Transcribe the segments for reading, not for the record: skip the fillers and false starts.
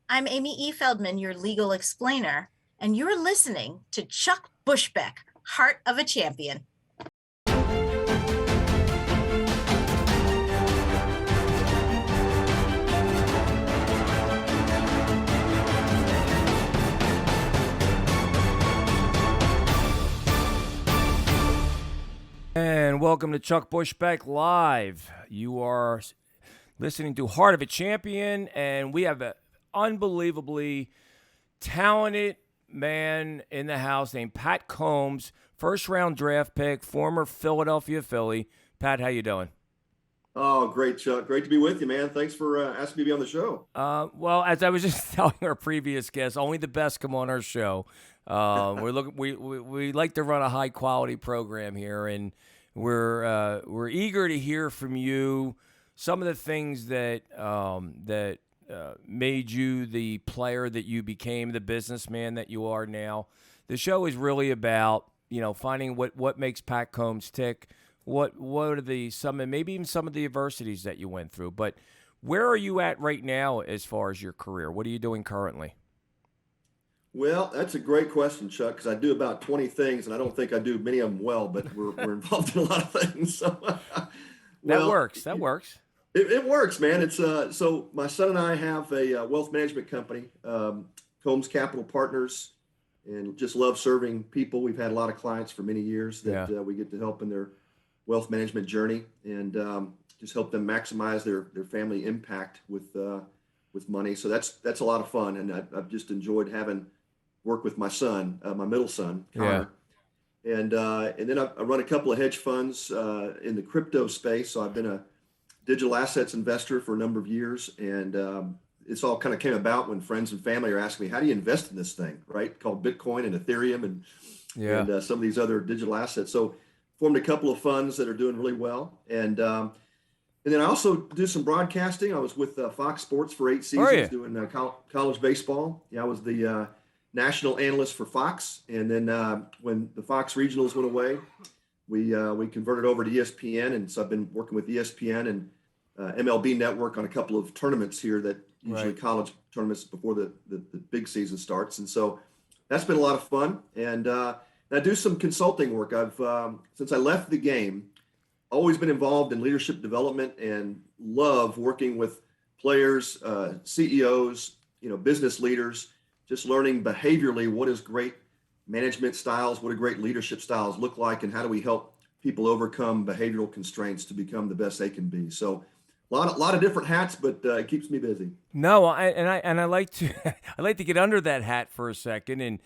I'm Amy E. Feldman, your legal explainer, and you're listening to Chuck Bushbeck, Heart of a Champion. And welcome to Chuck Bushbeck Live. You are listening to Heart of a Champion, and we have an unbelievably talented man in the house named Pat Combs, first-round draft pick, former Philadelphia Philly. Pat, how you doing? Oh, great, Chuck. Great to be with you, man. Thanks for asking me to be on the show. Well, as I was just telling our previous guests, only the best come on our show. We like to run a high quality program here, and we're eager to hear from you. Some of the things that made you the player that you became, the businessman that you are now. The show is really about finding what makes Pat Combs tick. What are maybe even some of the adversities that you went through. But where are you at right now as far as your career? What are you doing currently? Well, that's a great question, Chuck, because I do about 20 things, and I don't think I do many of them well, but we're involved in a lot of things. So, That well, works. That works. it works, man. It's so my son and I have a wealth management company, Combs Capital Partners, and just love serving people. We've had a lot of clients for many years that we get to help in their wealth management journey, and just help them maximize their family impact with money. So that's a lot of fun, and I've just enjoyed having work with my son, my middle son, Connor. And then I run a couple of hedge funds in the crypto space. So I've been a digital assets investor for a number of years, and it's all kind of came about when friends and family are asking me, "How do you invest in this thing?" Right? Called Bitcoin and Ethereum and some of these other digital assets. So formed a couple of funds that are doing really well, and then I also do some broadcasting. I was with Fox Sports for 8 seasons doing college baseball. Yeah, I was the national analyst for Fox, and then when the Fox regionals went away, we converted over to ESPN, and so I've been working with ESPN and MLB Network on a couple of tournaments here that usually college tournaments before the big season starts, and so that's been a lot of fun. And I do some consulting work. I've since I left the game, always been involved in leadership development and love working with players, CEOs, business leaders, just learning behaviorally what is great management styles, what do great leadership styles look like, and how do we help people overcome behavioral constraints to become the best they can be. So a lot of different hats, but it keeps me busy. No, I like to I like to get under that hat for a second and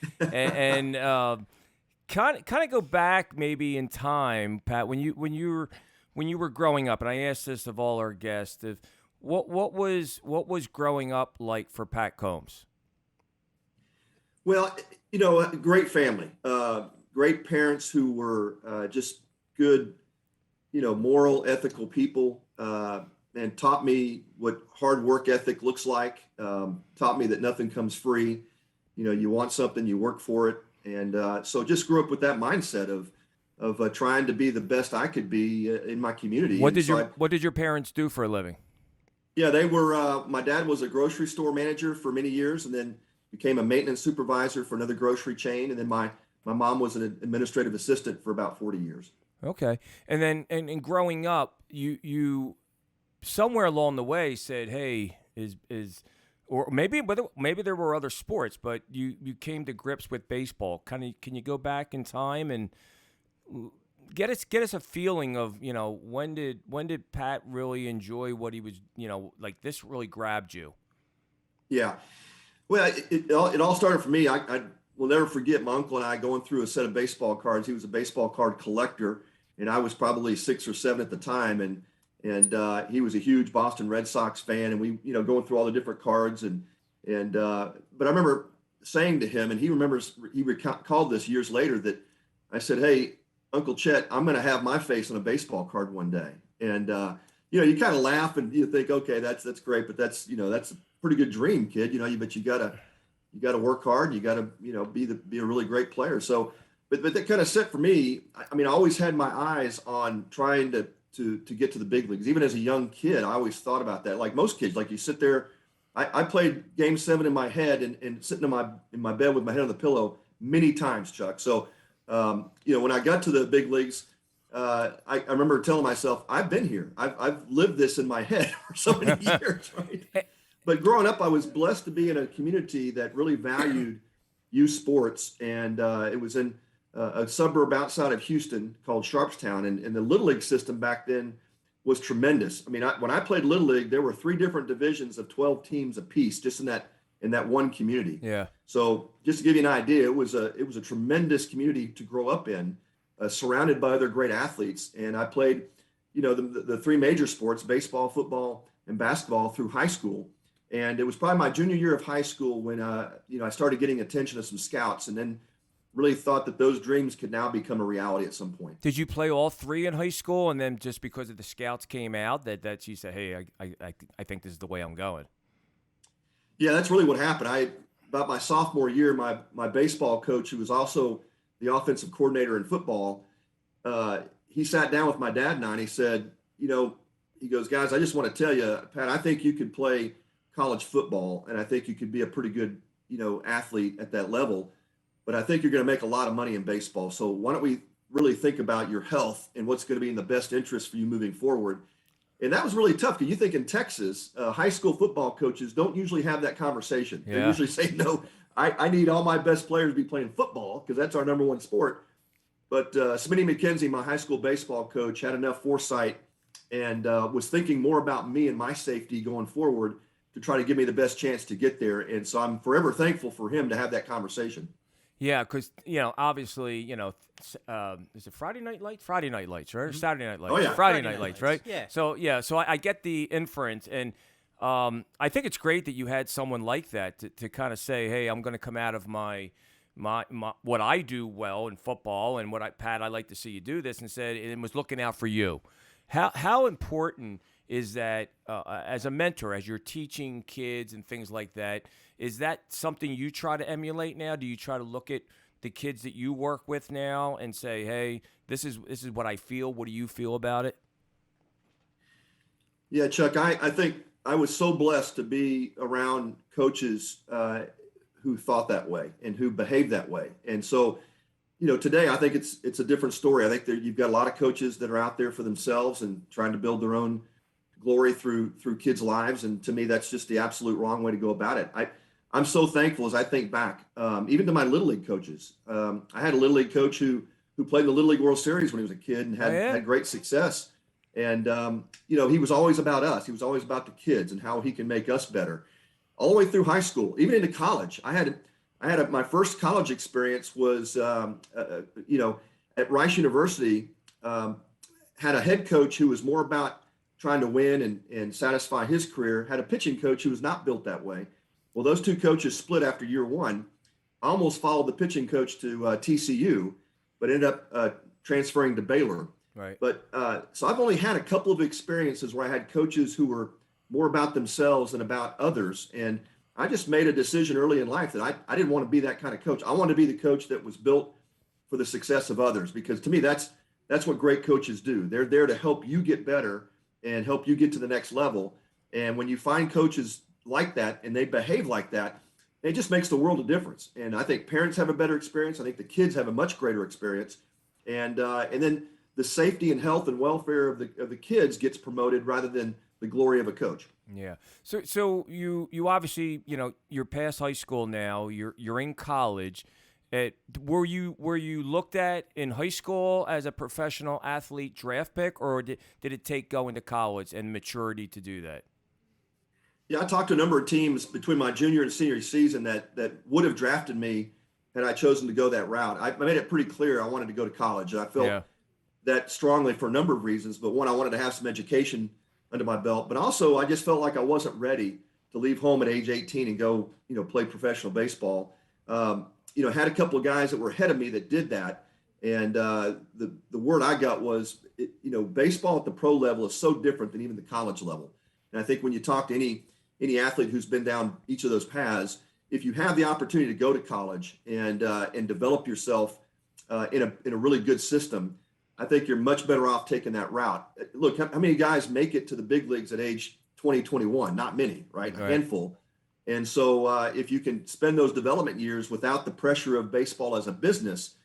kind of go back maybe in time, Pat, when you were growing up, and I asked this of all our guests, what was growing up like for Pat Combs? Well, a great family, great parents who were just good, moral, ethical people, and taught me what hard work ethic looks like. Taught me that nothing comes free. You want something, you work for it. And so just grew up with that mindset of trying to be the best I could be in my community. What did your parents do for a living? Yeah, they were. My dad was a grocery store manager for many years, and then became a maintenance supervisor for another grocery chain. And then my mom was an administrative assistant for about 40 years. Okay, and then and growing up, you somewhere along the way said, "Hey, or maybe there were other sports, but you came to grips with baseball. Can you go back in time and get us a feeling of when did Pat really enjoy what he was like this really grabbed you?" Yeah, well, it all started for me. I will never forget my uncle and I going through a set of baseball cards. He was a baseball card collector, and I was probably 6 or 7 at the time, and he was a huge Boston Red Sox fan, and we, going through all the different cards, but I remember saying to him, and he recalled this years later, that I said, "Hey, Uncle Chet, I'm going to have my face on a baseball card one day." And you kind of laugh and you think, okay, that's great, but that's a pretty good dream, kid. But you gotta work hard. You gotta be a really great player. So, but that kind of set for me. I mean, I always had my eyes on trying to get to the big leagues. Even as a young kid, I always thought about that. Like most kids, like you sit there I played Game 7 in my head and sitting in my bed with my head on the pillow many times, Chuck. So, when I got to the big leagues, I remember telling myself, I've been here. I've lived this in my head for so many years, right? But growing up, I was blessed to be in a community that really valued youth sports, and it was in a suburb outside of Houston called Sharpstown, and the Little League system back then was tremendous. I mean, when I played Little League, there were 3 different divisions of 12 teams apiece, just in that one community. Yeah. So just to give you an idea, it was a tremendous community to grow up in, surrounded by other great athletes. And I played, the 3 major sports, baseball, football, and basketball through high school. And it was probably my junior year of high school when, I started getting attention of some scouts, and then really thought that those dreams could now become a reality at some point. Did you play all 3 in high school, and then just because of the scouts came out, that you said, hey, I think this is the way I'm going? Yeah, that's really what happened. About my sophomore year, my baseball coach, who was also the offensive coordinator in football, he sat down with my dad and I, and he said, he goes, guys, I just want to tell you, Pat, I think you could play college football, and I think you could be a pretty good, athlete at that level. But I think you're going to make a lot of money in baseball. So why don't we really think about your health and what's going to be in the best interest for you moving forward? And that was really tough, because you think in Texas, high school football coaches don't usually have that conversation. Yeah. They usually say, no, I need all my best players to be playing football because that's our number one sport. But Smitty McKenzie, my high school baseball coach, had enough foresight and was thinking more about me and my safety going forward to try to give me the best chance to get there. And so I'm forever thankful for him to have that conversation. Yeah, because, obviously, is it Friday Night Lights? Friday Night Lights, right? Or Saturday Night Lights? Oh, yeah. Friday Night Lights, right? Yeah. So I get the inference, and I think it's great that you had someone like that to kind of say, hey, I'm going to come out of my what I do well in football and Pat, I like to see you do this, and was looking out for you. How important is that as a mentor, as you're teaching kids and things like that? Is that something you try to emulate now? Do you try to look at the kids that you work with now and say, hey, this is what I feel. What do you feel about it? Yeah, Chuck, I think I was so blessed to be around coaches who thought that way and who behaved that way. And so, today I think it's a different story. I think you've got a lot of coaches that are out there for themselves and trying to build their own glory through kids' lives. And to me, that's just the absolute wrong way to go about it. I'm so thankful as I think back, even to my Little League coaches. I had a Little League coach who played in the Little League World Series when he was a kid and had great success. And, he was always about us. He was always about the kids and how he can make us better all the way through high school, even into college. My first college experience was, at Rice University, had a head coach who was more about trying to win and satisfy his career, had a pitching coach who was not built that way. Well, those 2 coaches split after year 1. I almost followed the pitching coach to TCU, but ended up transferring to Baylor. Right. But so I've only had a couple of experiences where I had coaches who were more about themselves than about others. And I just made a decision early in life that I didn't want to be that kind of coach. I wanted to be the coach that was built for the success of others, because to me, that's what great coaches do. They're there to help you get better and help you get to the next level. And when you find coaches like that and they behave like that, it just makes the world a difference. And I think parents have a better experience. I think the kids have a much greater experience. And then the safety and health and welfare of the kids gets promoted rather than the glory of a coach. Yeah. So you obviously, you're past high school now. You're in college. Were you looked at in high school as a professional athlete draft pick, or did it take going to college and maturity to do that? Yeah, I talked to a number of teams between my junior and senior season that would have drafted me had I chosen to go that route. I made it pretty clear I wanted to go to college, and I felt that strongly for a number of reasons. But one, I wanted to have some education under my belt, but also I just felt like I wasn't ready to leave home at age 18 and go, play professional baseball. Had a couple of guys that were ahead of me that did that. And the word I got was, baseball at the pro level is so different than even the college level. And I think when you talk to any athlete who's been down each of those paths, if you have the opportunity to go to college and develop yourself in a really good system, I think you're much better off taking that route. Look, how many guys make it to the big leagues at age 20, 21? Not many, right? A handful. And so if you can spend those development years without the pressure of baseball as a business,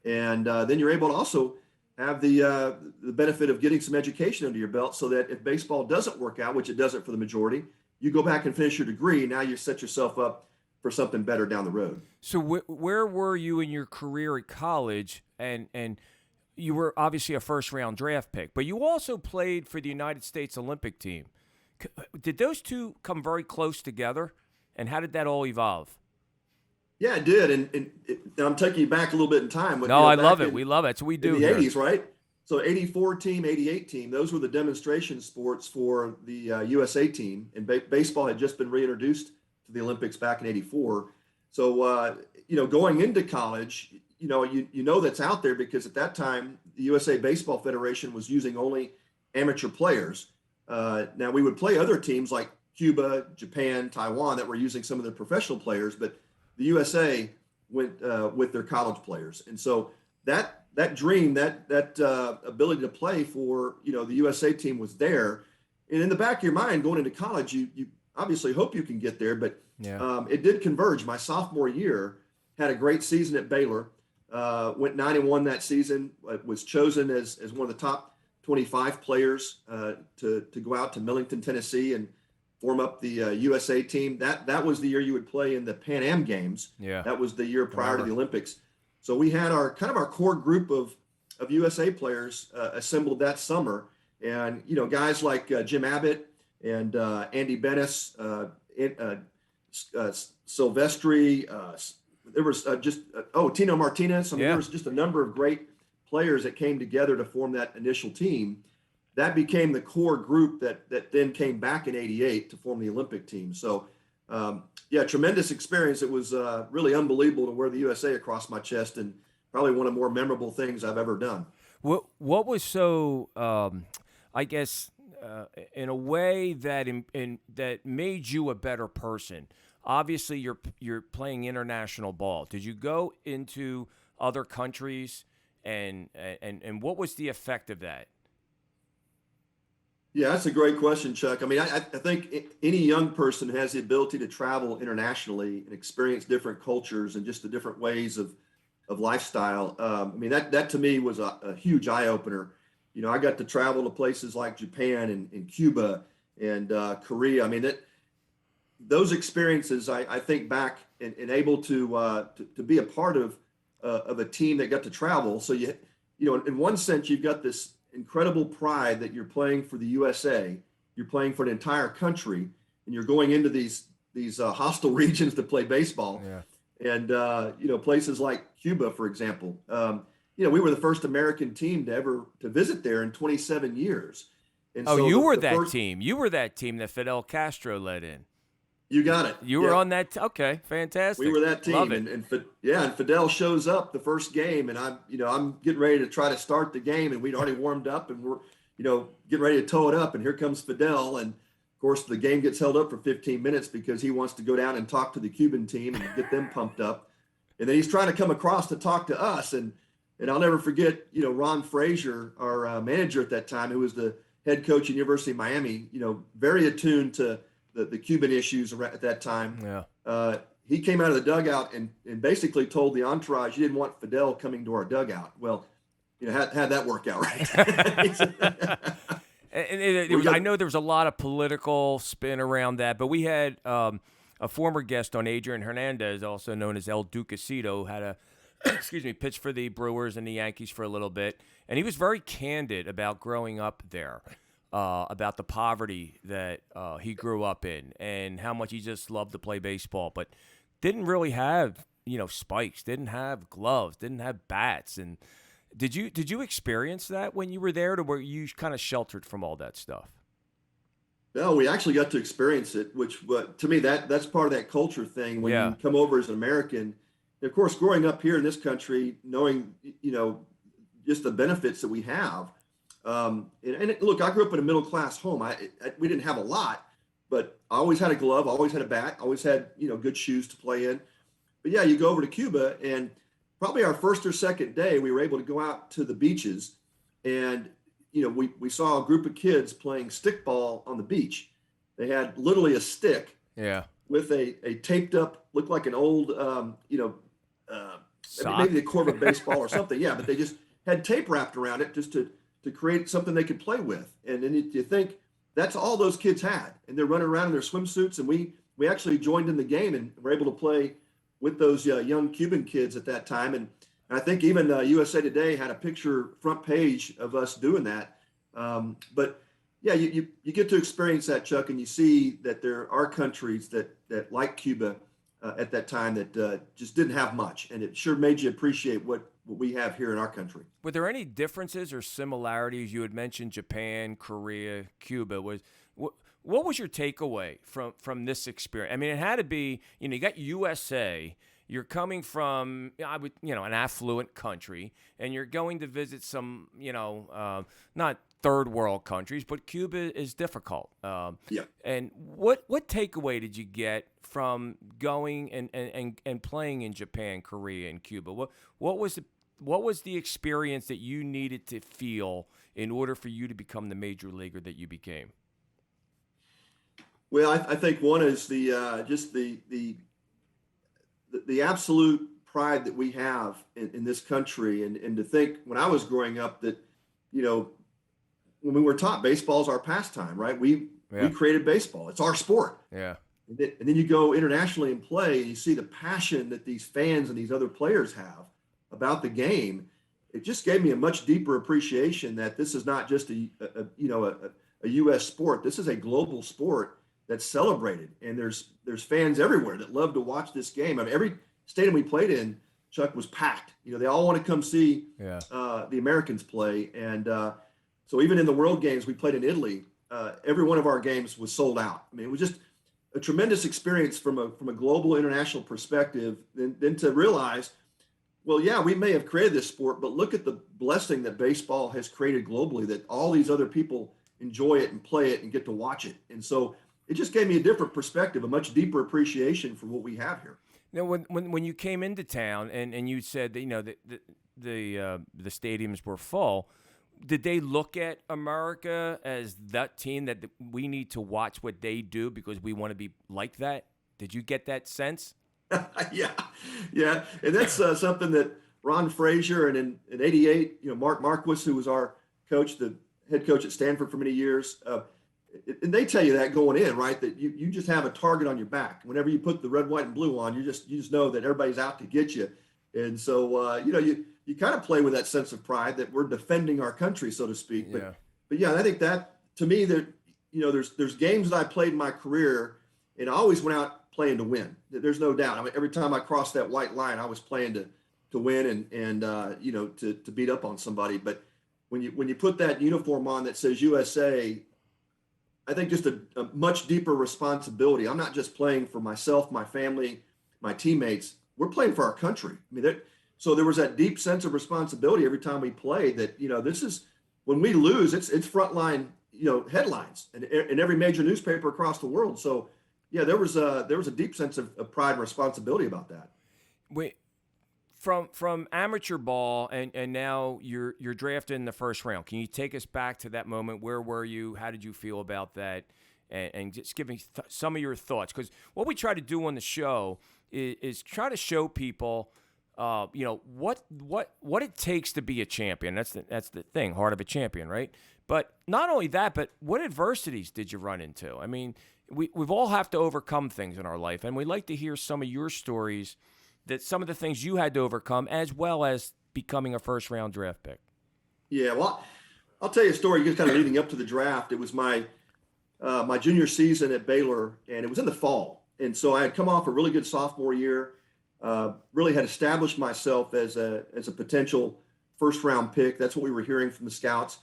and then you're able to also have the benefit of getting some education under your belt, so that if baseball doesn't work out, which it doesn't for the majority, you go back and finish your degree. Now you set yourself up for something better down the road. So where were you in your career at college? And you were obviously a first-round draft pick, but you also played for the United States Olympic team. Did those two come very close together, and how did that all evolve? Yeah, it did. And I'm taking you back a little bit in time. No, I love it. We love it. That's what we do in the here. 80s, right? So 84 team, 88 team, those were the demonstration sports for the USA team. And baseball had just been reintroduced to the Olympics back in 84. So, going into college, you know that's out there, because at that time, the USA Baseball Federation was using only amateur players. Now, we would play other teams like Cuba, Japan, Taiwan that were using some of their professional players, but the USA went with their college players. And so that dream, that ability to play for, the USA team was there. And in the back of your mind going into college, you obviously hope you can get there, but it did converge. My sophomore year, had a great season at Baylor, went 9-1 that season, was chosen as one of the top 25 players to go out to Millington, Tennessee, and form up the USA team. That was the year you would play in the Pan Am Games. Yeah, that was the year prior to the Olympics. So we had our core group of USA players assembled that summer, and guys like Jim Abbott and Andy Bennis, Silvestri. There was Tino Martinez. There was just a number of great players that came together to form that initial team. That became the core group that then came back in '88 to form the Olympic team. So, tremendous experience. It was really unbelievable to wear the USA across my chest, and probably one of the more memorable things I've ever done. What was so, in a way that made you a better person? Obviously, you're playing international ball. Did you go into other countries, and what was the effect of that? Yeah, that's a great question, Chuck. I mean, I think any young person has the ability to travel internationally and experience different cultures and just the different ways of lifestyle. That to me was a huge eye opener. I got to travel to places like Japan and Cuba and Korea. I mean, those experiences, I think back and able to be a part of a team that got to travel. So in one sense, you've got this incredible pride that you're playing for the USA, you're playing for an entire country, and you're going into these hostile regions to play baseball. Yeah. And places like Cuba, for example, we were the first American team to visit there in 27 years. And you were that team. You were that team that Fidel Castro led in. You got it. You were on that. Okay, fantastic. We were that team. Love it. And Fidel shows up the first game, and I'm getting ready to try to start the game, and we'd already warmed up, and we're, getting ready to tow it up, and here comes Fidel. And of course, the game gets held up for 15 minutes because he wants to go down and talk to the Cuban team and get them pumped up. And then he's trying to come across to talk to us. And I'll never forget, Ron Frazier, our manager at that time, who was the head coach at University of Miami, very attuned to the Cuban issues at that time. Yeah. He came out of the dugout and basically told the entourage he didn't want Fidel coming to our dugout. Well, had that work out right. I know there was a lot of political spin around that, but we had a former guest on, Adrian Hernandez, also known as El Ducasito, had a pitch for the Brewers and the Yankees for a little bit, and he was very candid about growing up there. About the poverty that he grew up in and how much he just loved to play baseball, but didn't really have, spikes, didn't have gloves, didn't have bats. And did you experience that when you were there, to where you kind of sheltered from all that stuff? No, we actually got to experience it, which to me, that's part of that culture thing. When you come over as an American, and of course, growing up here in this country, knowing, just the benefits that we have. Look, I grew up in a middle-class home. We didn't have a lot, but I always had a glove, always had a bat, always had, good shoes to play in. But yeah, you go over to Cuba, and probably our first or second day, we were able to go out to the beaches, and, we saw a group of kids playing stickball on the beach. They had literally a stick. Yeah. with a taped up, looked like an old, uh, maybe Sock. the core of a baseball or something. Yeah, but they just had tape wrapped around it just to create something they could play with. And then you think that's all those kids had, and they're running around in their swimsuits. And we actually joined in the game and were able to play with those young Cuban kids at that time. And I think even USA Today had a picture front page of us doing that. But yeah, you get to experience that, Chuck, and you see that there are countries that like Cuba at that time that just didn't have much, and it sure made you appreciate what we have here in our country. Were there any differences or similarities? You had mentioned Japan, Korea, Cuba. What was your takeaway from this experience? I mean, it had to be, you got USA. You're coming from, an affluent country, and you're going to visit some, not third world countries, but Cuba is difficult. Yeah. And what takeaway did you get from going and playing in Japan, Korea, and Cuba? What was the experience that you needed to feel in order for you to become the major leaguer that you became? Well, I think one is just the absolute pride that we have in this country, and to think when I was growing up that, when we were taught baseball is our pastime, right? We created baseball. It's our sport. Yeah. And then you go internationally and play, and you see the passion that these fans and these other players have about the game. It just gave me a much deeper appreciation that this is not just a U.S. sport. This is a global sport that's celebrated, and there's fans everywhere that love to watch this game. I mean, every stadium we played in, Chuck, was packed. They all want to come see the Americans play, and so even in the World Games we played in Italy, every one of our games was sold out. I mean, it was just a tremendous experience from a global international perspective. Then to realize, well, yeah, we may have created this sport, but look at the blessing that baseball has created globally, that all these other people enjoy it and play it and get to watch it. And so it just gave me a different perspective, a much deeper appreciation for what we have here. Now, when you came into town and you said that the stadiums were full, did they look at America as that team that we need to watch what they do because we want to be like that? Did you get that sense? Yeah, and that's something that Ron Frazier and in '88, Mark Marquis, who was our coach, the head coach at Stanford for many years. And they tell you that going in, right? That you just have a target on your back. Whenever you put the red, white, and blue on, you just know that everybody's out to get you. And so you kind of play with that sense of pride that we're defending our country, so to speak. But yeah, I think that to me that there's games that I played in my career, and I always went out playing to win. There's no doubt. I mean, every time I crossed that white line, I was playing to win and to beat up on somebody. But when you put that uniform on that says USA, I think just a much deeper responsibility. I'm not just playing for myself, my family, my teammates. We're playing for our country. I mean, so there was that deep sense of responsibility every time we played that, this is when we lose, it's frontline, headlines in every major newspaper across the world. So yeah, there was a deep sense of pride and responsibility about that. From amateur ball and now you're drafted in the first round. Can you take us back to that moment? Where were you? How did you feel about that? And just give me some of your thoughts. Because what we try to do on the show is try to show people, what it takes to be a champion. That's the thing, heart of a champion, right? But not only that, but what adversities did you run into? I mean, we've all have to overcome things in our life, and we'd like to hear some of your stories. That some of the things you had to overcome, as well as becoming a first-round draft pick. Yeah, well, I'll tell you a story. Just kind of leading up to the draft. It was my junior season at Baylor, and it was in the fall. And so I had come off a really good sophomore year. Really had established myself as a potential first-round pick. That's what we were hearing from the scouts.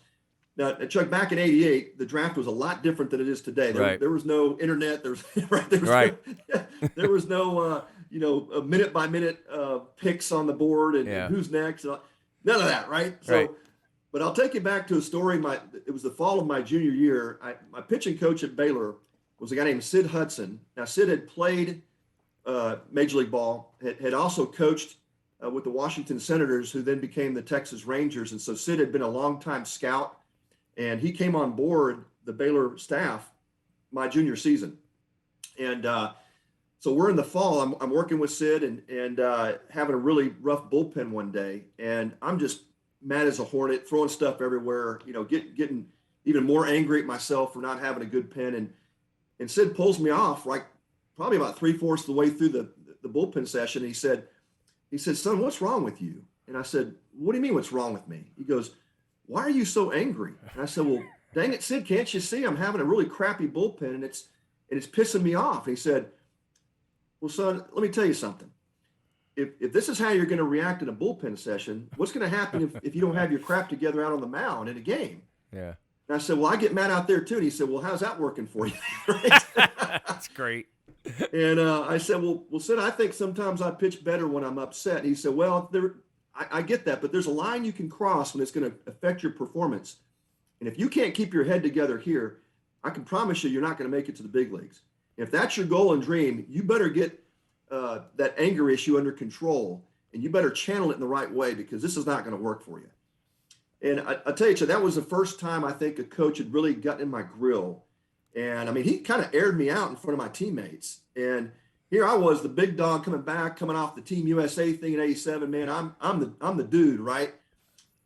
Now, Chuck, back in '88, the draft was a lot different than it is today. There was no internet. There was no a minute by minute picks on the board and who's next. None of that, right? So, but I'll take you back to a story. It was the fall of my junior year. My pitching coach at Baylor was a guy named Sid Hudson. Now, Sid had played Major League Ball, had also coached with the Washington Senators, who then became the Texas Rangers. And so Sid had been a longtime scout, and he came on board the Baylor staff my junior season. And so we're in the fall. I'm working with Sid and having a really rough bullpen one day, and I'm just mad as a hornet, throwing stuff everywhere. Getting even more angry at myself for not having a good pen. And Sid pulls me off like probably about 3/4 of the way through the bullpen session. He said, "Son, what's wrong with you?" And I said, "What do you mean, what's wrong with me?" He goes, "Why are you so angry?" And I said, "Well, dang it, Sid, can't you see I'm having a really crappy bullpen and it's pissing me off?" And he said, "Well, son, let me tell you something. If this is how you're going to react in a bullpen session, what's going to happen if you don't have your crap together out on the mound in a game?" Yeah. And I said, "Well, I get mad out there too." And he said, "Well, how's that working for you?" Right? That's great. And I said, well, Sid, I think sometimes I pitch better when I'm upset. And he said, "Well, I get that, but there's a line you can cross when it's going to affect your performance. And if you can't keep your head together here, I can promise you, you're not going to make it to the big leagues. If that's your goal and dream, you better get that anger issue under control, and you better channel it in the right way, because this is not going to work for you." And I tell you, that was the first time I think a coach had really gotten in my grill. And I mean, he kind of aired me out in front of my teammates. And here I was, the big dog coming off the Team USA thing in '87. Man, I'm the dude, right?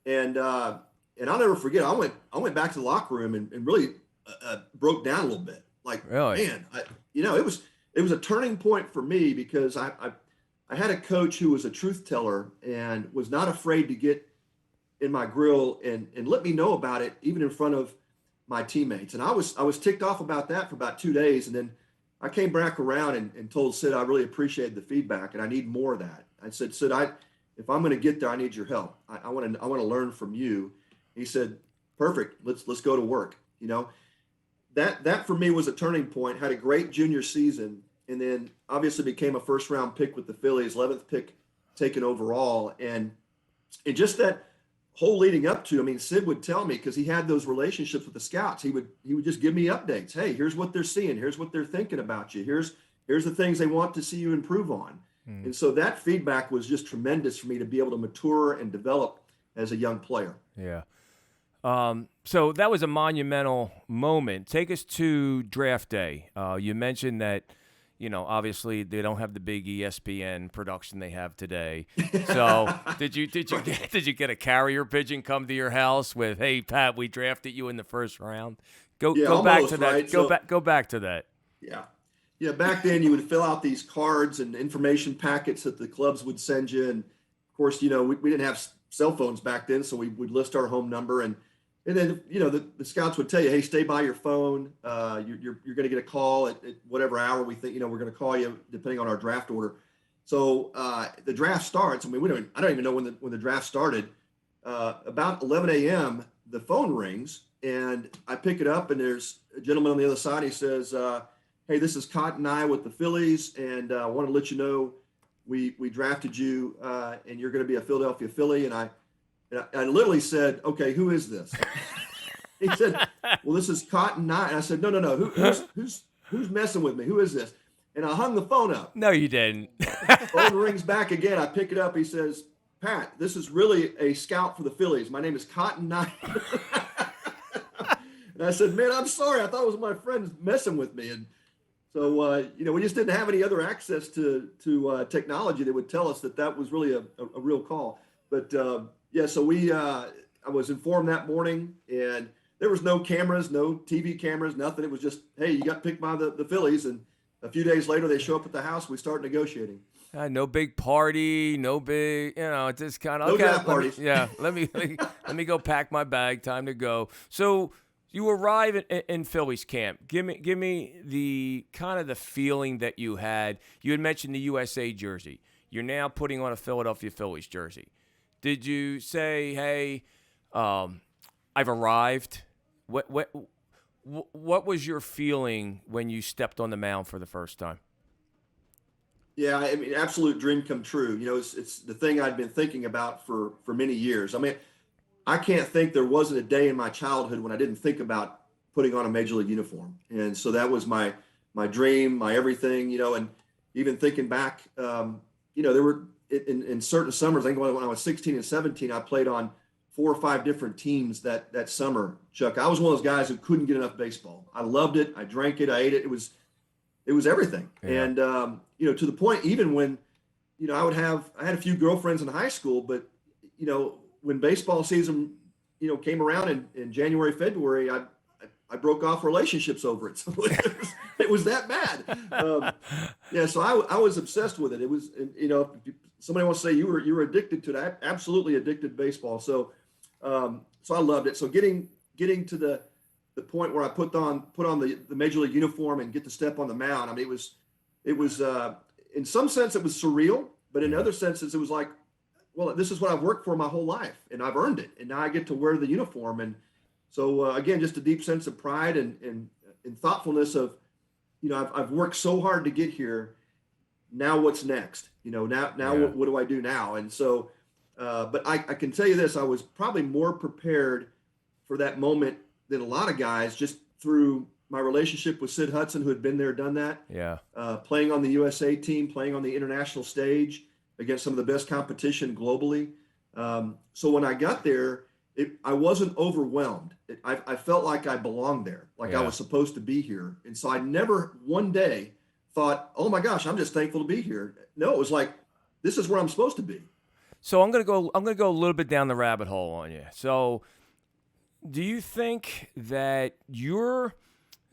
And I'll never forget. I went back to the locker room and really broke down a little bit. Like, really? Man, it was a turning point for me, because I had a coach who was a truth teller and was not afraid to get in my grill and let me know about it, even in front of my teammates. And I was ticked off about that for about 2 days. And then I came back around and told Sid I really appreciated the feedback and I need more of that. I said, "Sid, if I'm going to get there, I need your help. I want to learn from you." He said, "Perfect. Let's go to work." That for me was a turning point. Had a great junior season, and then obviously became a first round pick with the Phillies, 11th pick taken overall. And just that whole leading up to, I mean, Sid would tell me, because he had those relationships with the scouts, he would just give me updates. "Hey, here's what they're seeing. Here's what they're thinking about you. Here's the things they want to see you improve on." And so that feedback was just tremendous for me to be able to mature and develop as a young player. Yeah. So that was a monumental moment. Take us to draft day. You mentioned that, obviously they don't have the big ESPN production they have today. So did you get a carrier pigeon come to your house with, "Hey, Pat, we drafted you in the first round"? Go back to that. Right? Go back to that. Yeah. Yeah. Back then you would fill out these cards and information packets that the clubs would send you. And of course, we didn't have cell phones back then. So we would list our home number, and then, the scouts would tell you, "Hey, stay by your phone. You're going to get a call at whatever hour we think, we're going to call you, depending on our draft order." So the draft starts. I mean, I don't even know when the draft started. About 11 a.m., the phone rings, and I pick it up, and there's a gentleman on the other side. He says, "Hey, this is Cotton Eye with the Phillies, and I want to let you know we drafted you, and you're going to be a Philadelphia Philly." And I literally said, "Okay, who is this?" He said, "Well, this is Cotton Eye." And I said, No. Who's messing with me? Who is this?" And I hung the phone up. No, you didn't. Phone rings back again. I pick it up. He says, "Pat, this is really a scout for the Phillies. My name is Cotton Eye." And I said, "Man, I'm sorry. I thought it was my friends messing with me." And so, we just didn't have any other access to technology that would tell us that was really a real call. But yeah, so I was informed that morning, and there was no cameras, no TV cameras, nothing. It was just, "Hey, you got picked by the Phillies." And a few days later, they show up at the house. We start negotiating. No big party, no big, just kind of, No okay, draft parties. let me go pack my bag. Time to go. So you arrive in Phillies camp. Give me the kind of the feeling that you had. You had mentioned the USA jersey. You're now putting on a Philadelphia Phillies jersey. Did you say, "Hey, I've arrived"? What was your feeling when you stepped on the mound for the first time? Yeah, I mean, absolute dream come true. It's the thing I'd been thinking about for many years. I mean, I can't think there wasn't a day in my childhood when I didn't think about putting on a major league uniform. And so that was my dream, my everything, and even thinking back, there were in certain summers, I think when I was 16 and 17, I played on 4 or 5 different teams that summer. Chuck, I was one of those guys who couldn't get enough baseball. I loved it. I drank it. I ate it. It it was everything. Yeah. And, to the point, even when, I had a few girlfriends in high school, but, when baseball season, came around in January, February, I broke off relationships over it. So it was that bad. Yeah. So I was obsessed with it. It was, if somebody wants to say you were addicted to it, absolutely addicted to baseball. So I loved it. So getting to the point where I put on the major league uniform and get to step on the mound. I mean, it was in some sense it was surreal, but in other senses it was like, well, this is what I've worked for my whole life and I've earned it. And now I get to wear the uniform. And so again, just a deep sense of pride and thoughtfulness of, I've worked so hard to get here. Now what's next? What do I do now? And so, but I can tell you this, I was probably more prepared for that moment than a lot of guys, just through my relationship with Sid Hudson, who had been there, done that. Yeah. Playing on the USA team, playing on the international stage against some of the best competition globally. So when I got there, I wasn't overwhelmed. I felt like I belonged there, like I was supposed to be here. And so I never one day thought, oh my gosh, I'm just thankful to be here. No, it was like, this is where I'm supposed to be. So I'm gonna go a little bit down the rabbit hole on you. So do you think that your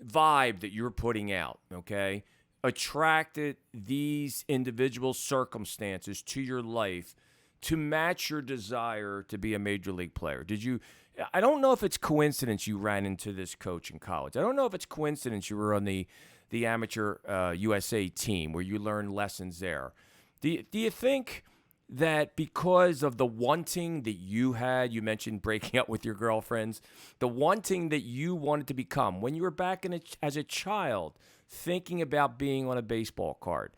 vibe that you're putting out, okay, attracted these individual circumstances to your life to match your desire to be a major league player? I don't know if it's coincidence you ran into this coach in college. I don't know if it's coincidence you were on the amateur USA team where you learned lessons there. Do you think that because of the wanting that you had, you mentioned breaking up with your girlfriends, the wanting that you wanted to become when you were back as a child, thinking about being on a baseball card,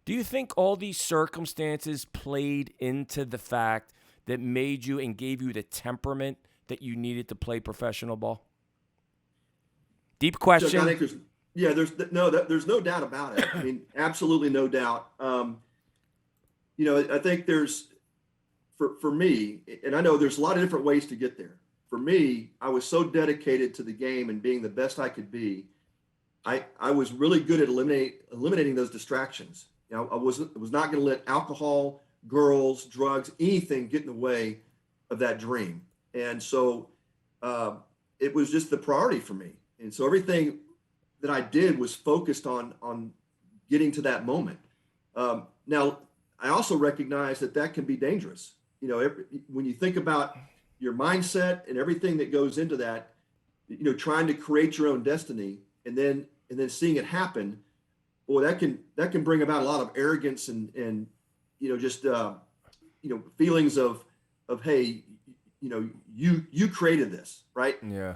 do you think all these circumstances played into the fact that made you and gave you the temperament that you needed to play professional ball? Deep question. Chuck, I think there's no doubt about it. I mean, absolutely no doubt. I think there's, for me, and I know there's a lot of different ways to get there. For me, I was so dedicated to the game and being the best I could be. I was really good at eliminating those distractions. I was not going to let alcohol, girls, drugs, anything get in the way of that dream. And so it was just the priority for me. And so everything that I did was focused on getting to that moment. Now, I also recognize that can be dangerous. When you think about your mindset and everything that goes into that, trying to create your own destiny and then seeing it happen, boy, that can bring about a lot of arrogance and just feelings of hey, you created this, right? Yeah.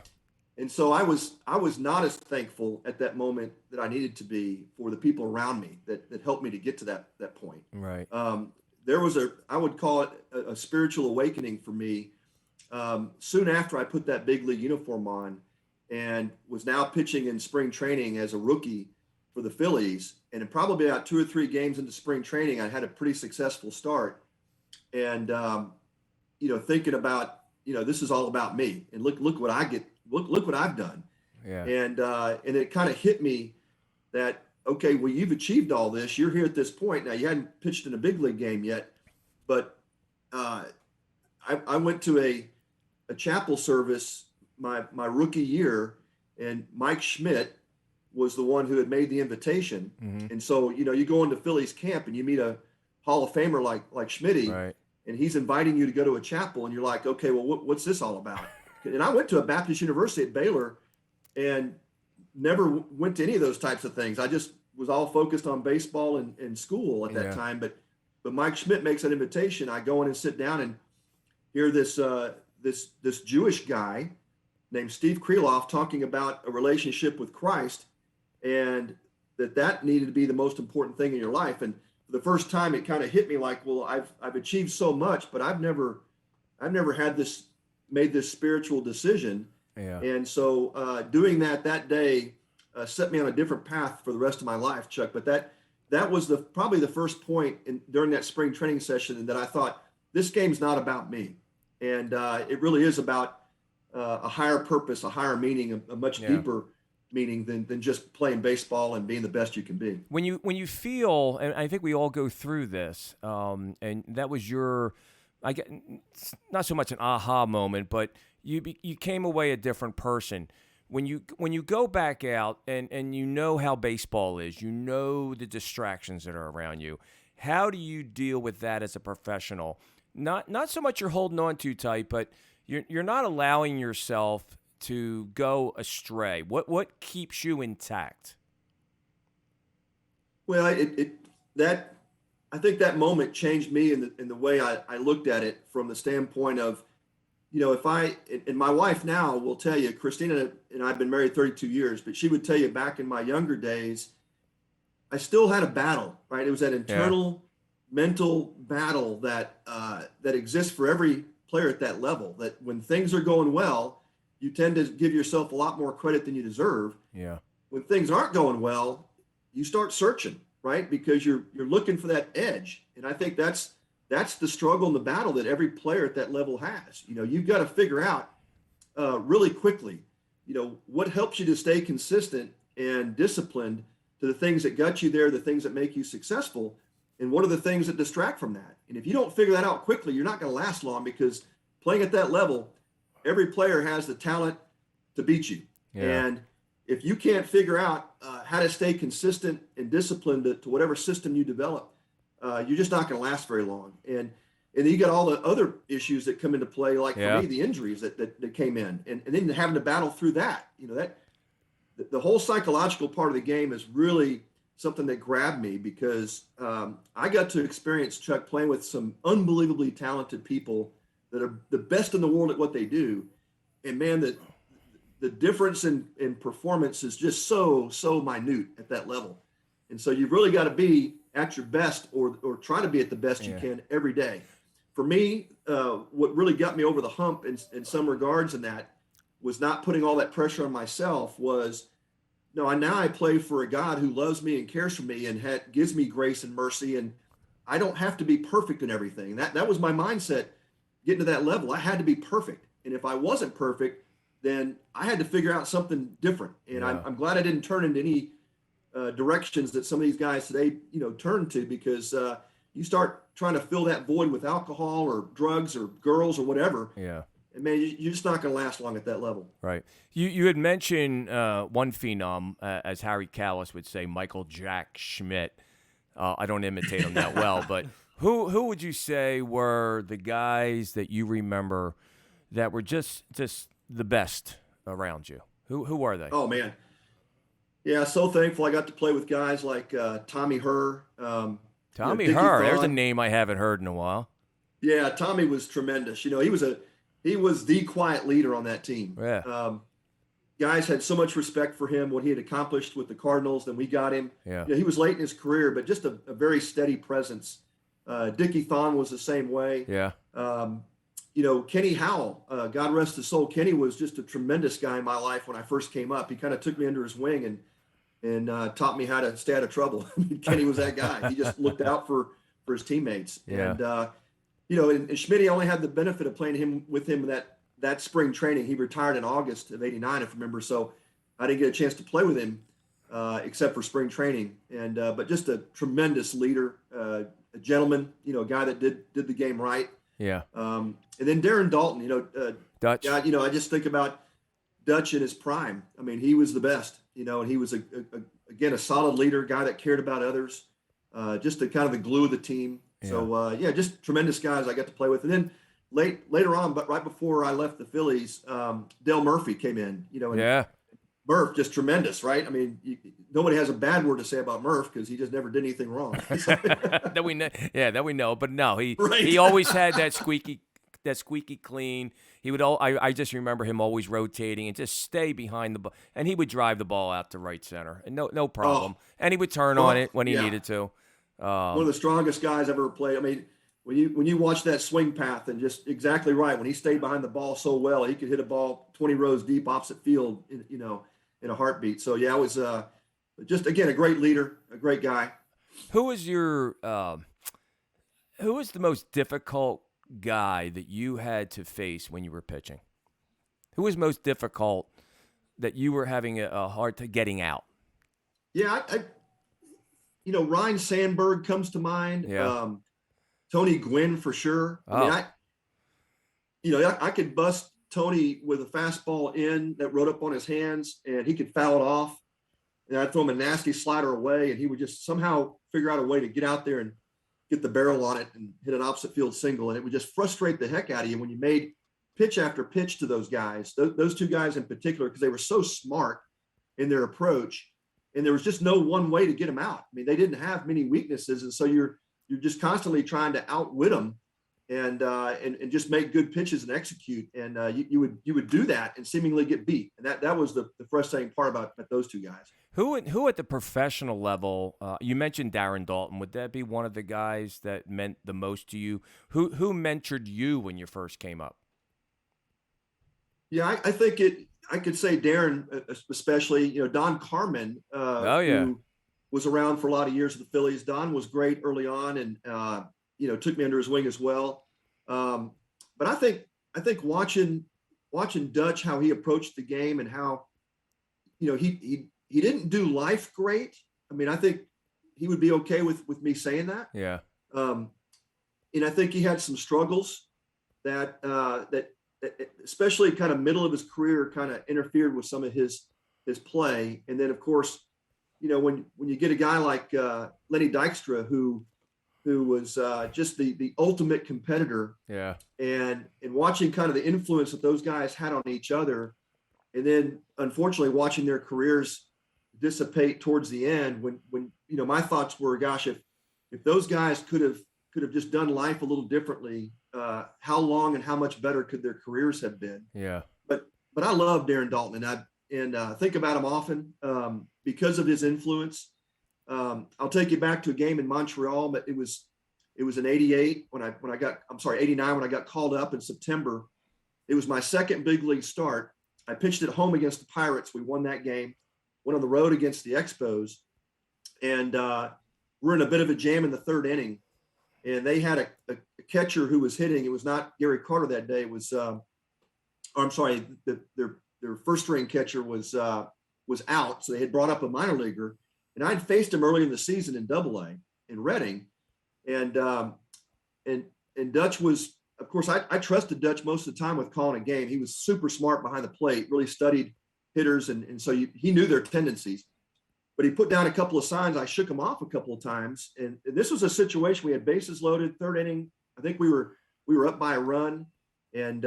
And so I was not as thankful at that moment that I needed to be for the people around me that helped me to get to that point. Right. There was I would call it a spiritual awakening for me. Soon after I put that big league uniform on and was now pitching in spring training as a rookie for the Phillies. And in probably about 2 or 3 games into spring training, I had a pretty successful start. And, thinking about, this is all about me and look what I get. Look what I've done. Yeah. And it kind of hit me that, okay, well, you've achieved all this. You're here at this point. Now, you hadn't pitched in a big league game yet, but I went to a chapel service my rookie year, and Mike Schmidt was the one who had made the invitation. Mm-hmm. And so, you go into Phillies camp and you meet a Hall of Famer like Schmitty, right, and he's inviting you to go to a chapel, and you're like, okay, well, what's this all about? And I went to a Baptist University at Baylor and never went to any of those types of things. I just was all focused on baseball and school at that time. But Mike Schmidt makes that invitation. I go in and sit down and hear this Jewish guy named Steve Kreloff talking about a relationship with Christ, and that needed to be the most important thing in your life. And for the first time, it kind of hit me like, well, I've achieved so much, but I've never made this spiritual decision. Yeah. And so doing that day set me on a different path for the rest of my life, Chuck. But that was probably the first point during that spring training session that I thought, this game's not about me. And it really is about a higher purpose, a higher meaning, a much deeper meaning than just playing baseball and being the best you can be. When you feel, and I think we all go through this, and that was your, I get not so much an aha moment, but you came away a different person. When you go back out and you know how baseball is, you know the distractions that are around you. How do you deal with that as a professional? Not so much you're holding on too tight, but you're not allowing yourself to go astray. What keeps you intact? Well, that I think that moment changed me in the way I looked at it, from the standpoint of, if and my wife now will tell you, Christina and I've been married 32 years, but she would tell you back in my younger days, I still had a battle, right? It was that internal mental battle that exists for every player at that level, that when things are going well, you tend to give yourself a lot more credit than you deserve. Yeah. When things aren't going well, you start searching, right? Because you're looking for that edge. And I think that's the struggle and the battle that every player at that level has. You've got to figure out really quickly, what helps you to stay consistent and disciplined to the things that got you there, the things that make you successful, and what are the things that distract from that. And if you don't figure that out quickly, you're not going to last long, because playing at that level, every player has the talent to beat you. Yeah. And if you can't figure out how to stay consistent and disciplined to whatever system you develop, you're just not going to last very long. And then you got all the other issues that come into play, like for me, the injuries that came in, and then having to battle through that. That the whole psychological part of the game is really something that grabbed me, because I got to experience, Chuck, playing with some unbelievably talented people that are the best in the world at what they do. And man, the difference in performance is just so minute at that level. And so you've really got to be at your best, or try to be at the best you can every day. For me, what really got me over the hump in some regards in that was not putting all that pressure on myself. Was, no, now I play for a God who loves me and cares for me and gives me grace and mercy. And I don't have to be perfect in everything. That was my mindset getting to that level. I had to be perfect. And if I wasn't perfect, then I had to figure out something different. And I'm glad I didn't turn into any directions that some of these guys today, turn to, because you start trying to fill that void with alcohol or drugs or girls or whatever. Yeah. And man, you're just not going to last long at that level. Right. You had mentioned one phenom, as Harry Callis would say, Michael Jack Schmidt. I don't imitate him that well, but who would you say were the guys that you remember that were just the best around you? Who are they? Oh man, yeah, so thankful I got to play with guys like Tommy Herr. Tommy Dickie Herr, there's a Thon. name I haven't heard in a while. Yeah, Tommy was tremendous. He was the quiet leader on that team. Yeah. Guys had so much respect for him, what he had accomplished with the Cardinals. Then we got him. Yeah. He was late in his career, but just a very steady presence. Dickie Thon was the same way. Yeah. Kenny Howell, God rest his soul. Kenny was just a tremendous guy in my life when I first came up. He kind of took me under his wing and taught me how to stay out of trouble. I mean, Kenny was that guy. He just looked out for his teammates. Yeah. And Schmitty only had the benefit of playing with him that spring training. He retired in August of '89, if I remember. So I didn't get a chance to play with him except for spring training. And but just a tremendous leader, a gentleman, a guy that did the game right. Yeah. And then Darren Dalton, Dutch. God, I just think about Dutch in his prime. I mean, he was the best, and he was again a solid leader, guy that cared about others, just the kind of the glue of the team. Yeah. So just tremendous guys I got to play with. And then later on, but right before I left the Phillies, Dale Murphy came in. And Murph, just tremendous, right? I mean, nobody has a bad word to say about Murph because he just never did anything wrong. that we know. But no, he Right. always had that squeaky clean. He would I just remember him always rotating and just stay behind the ball, and he would drive the ball out to right center, and no problem. And he would turn on it when he needed to. One of the strongest guys I've ever played. I mean, when you watch that swing path, and just exactly right, when he stayed behind the ball so well, he could hit a ball 20 rows deep opposite field, in a heartbeat. So yeah, it was just again a great leader, a great guy. Who was the most difficult guy that you had to face when you were pitching? Who was most difficult that you were having a hard time getting out? Yeah, Ryan Sandberg comes to mind. Yeah. Tony Gwynn for sure. I mean, Oh, I could bust Tony with a fastball in that rode up on his hands, and he could foul it off. And I'd throw him a nasty slider away, and he would just somehow figure out a way to get out there and get the barrel on it and hit an opposite field single. And it would just frustrate the heck out of you when you made pitch after pitch to those guys, those two guys in particular, because they were so smart in their approach. And there was just no one way to get them out. I mean, they didn't have many weaknesses. And so you're just constantly trying to outwit them and just make good pitches and execute. And you would do that and seemingly get beat. And that was the frustrating part about those two guys. who at the professional level? You mentioned Darren Dalton. Would that be one of the guys that meant the most to you? Who mentored you when you first came up? Yeah, I think I could say Darren, especially, Don Carmen, Oh yeah, who was around for a lot of years with the Phillies. Don was great early on and, took me under his wing as well. But I think watching Dutch, how he approached the game and how, he didn't do life great. I mean, I think he would be okay with me saying that. yeah, And I think he had some struggles that especially kind of middle of his career kind of interfered with some of his play. And then of course, when you get a guy like Lenny Dykstra, who was just the ultimate competitor, yeah. and watching kind of the influence that those guys had on each other, and then unfortunately watching their careers dissipate towards the end, when my thoughts were, gosh, if those guys could have just done life a little differently, how long and how much better could their careers have been? Yeah. But I love Darren Dalton, and I think about him often because of his influence. I'll take you back to a game in Montreal, but it was in '88 '89 when I got called up in September. It was my second big league start. I pitched at home against the Pirates. We won that game. Went on the road against the Expos, and we're in a bit of a jam in the third inning. And they had a catcher who was hitting. It was not Gary Carter that day. It was, their first string catcher was out. So they had brought up a minor leaguer, and I'd faced him early in the season in Double-A in Reading. And Dutch was, of course, I trusted Dutch most of the time with calling a game. He was super smart behind the plate, really studied hitters. And so he knew their tendencies. But he put down a couple of signs. I shook him off a couple of times. And this was a situation we had bases loaded, third inning. I think we were up by a run. And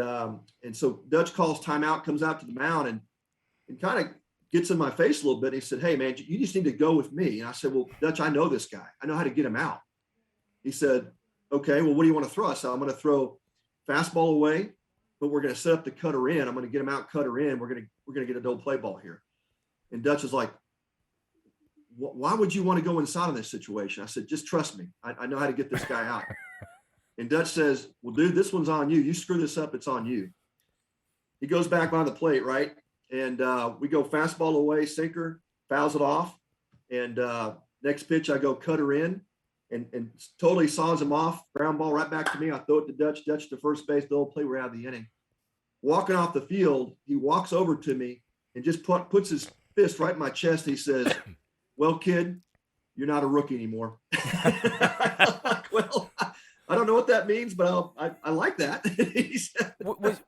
so Dutch calls timeout, comes out to the mound and kind of gets in my face a little bit. He said, "Hey, man, you just need to go with me." And I said, "Well, Dutch, I know this guy. I know how to get him out." He said, "Okay, well, what do you want to throw?" I said, "I'm going to throw fastball away, but we're going to set up the cutter in. I'm going to get him out, cutter in. We're going to get a double play ball here." And Dutch is like, "Why would you want to go inside of this situation?" I said, "Just trust me. I know how to get this guy out." And Dutch says, "Well, dude, this one's on you. You screw this up, it's on you." He goes back on the plate, right? And we go fastball away, sinker, fouls it off. And next pitch, I go cutter in and totally saws him off. Ground ball right back to me. I throw it to Dutch. Dutch to first base, double play. We're out of the inning. Walking off the field, he walks over to me and just puts his fist right in my chest. He says, "Well, kid, you're not a rookie anymore." Well, I don't know what that means, but I like that.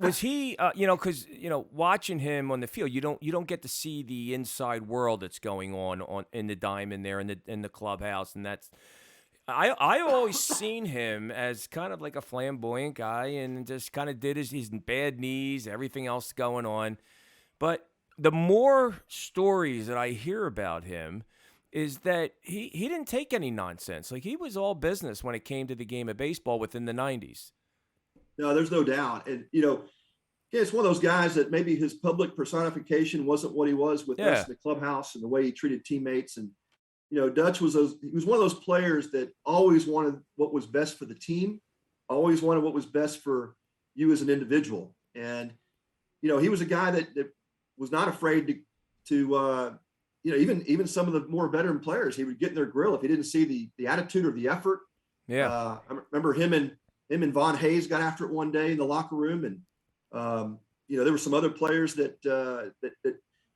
was he? Because watching him on the field, you don't get to see the inside world that's going on in the diamond there in the clubhouse, and that's. I always seen him as kind of like a flamboyant guy, and just kind of did his bad knees, everything else going on, but the more stories that I hear about him is that he didn't take any nonsense. Like, he was all business when it came to the game of baseball within the 90s. No, there's no doubt. And, it's one of those guys that maybe his public personification wasn't what he was with us in the clubhouse and the way he treated teammates. And, Dutch he was one of those players that always wanted what was best for the team, always wanted what was best for you as an individual. And, he was a guy that was not afraid to even some of the more veteran players, he would get in their grill if he didn't see the attitude or the effort. Yeah. I remember him and Von Hayes got after it one day in the locker room. And, there were some other players that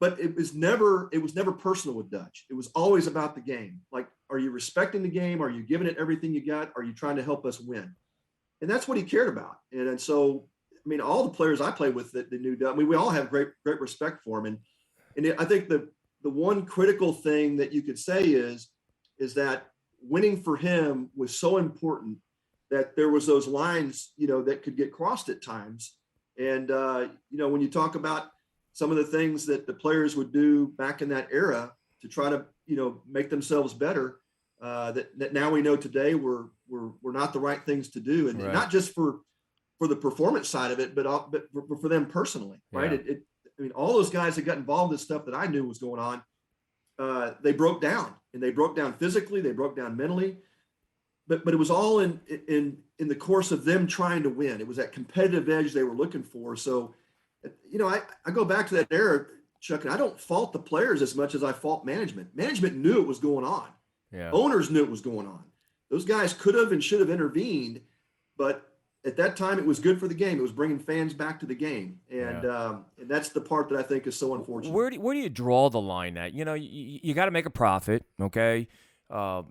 but it was never personal with Dutch. It was always about the game. Like, are you respecting the game? Are you giving it everything you got? Are you trying to help us win? And that's what he cared about. And so, I mean, all the players I played with that knew Dutch, I mean, we all have great respect for him. And I think the one critical thing that you could say is that winning for him was so important that there was those lines, that could get crossed at times. And, when you talk about some of the things that the players would do back in that era to try to, make themselves better, that now we know today were not the right things to do. And not just for the performance side of it, but for them personally, right? Yeah. I mean, all those guys that got involved in stuff that I knew was going on, they broke down, and they broke down physically, they broke down mentally, but it was all in the course of them trying to win. It was that competitive edge they were looking for. So, I go back to that era, Chuck, and I don't fault the players as much as I fault management. Management knew it was going on. Yeah. Owners knew it was going on. Those guys could have and should have intervened, but at that time, it was good for the game. It was bringing fans back to the game, and that's the part that I think is so unfortunate. Where do you draw the line at? You got to make a profit, okay?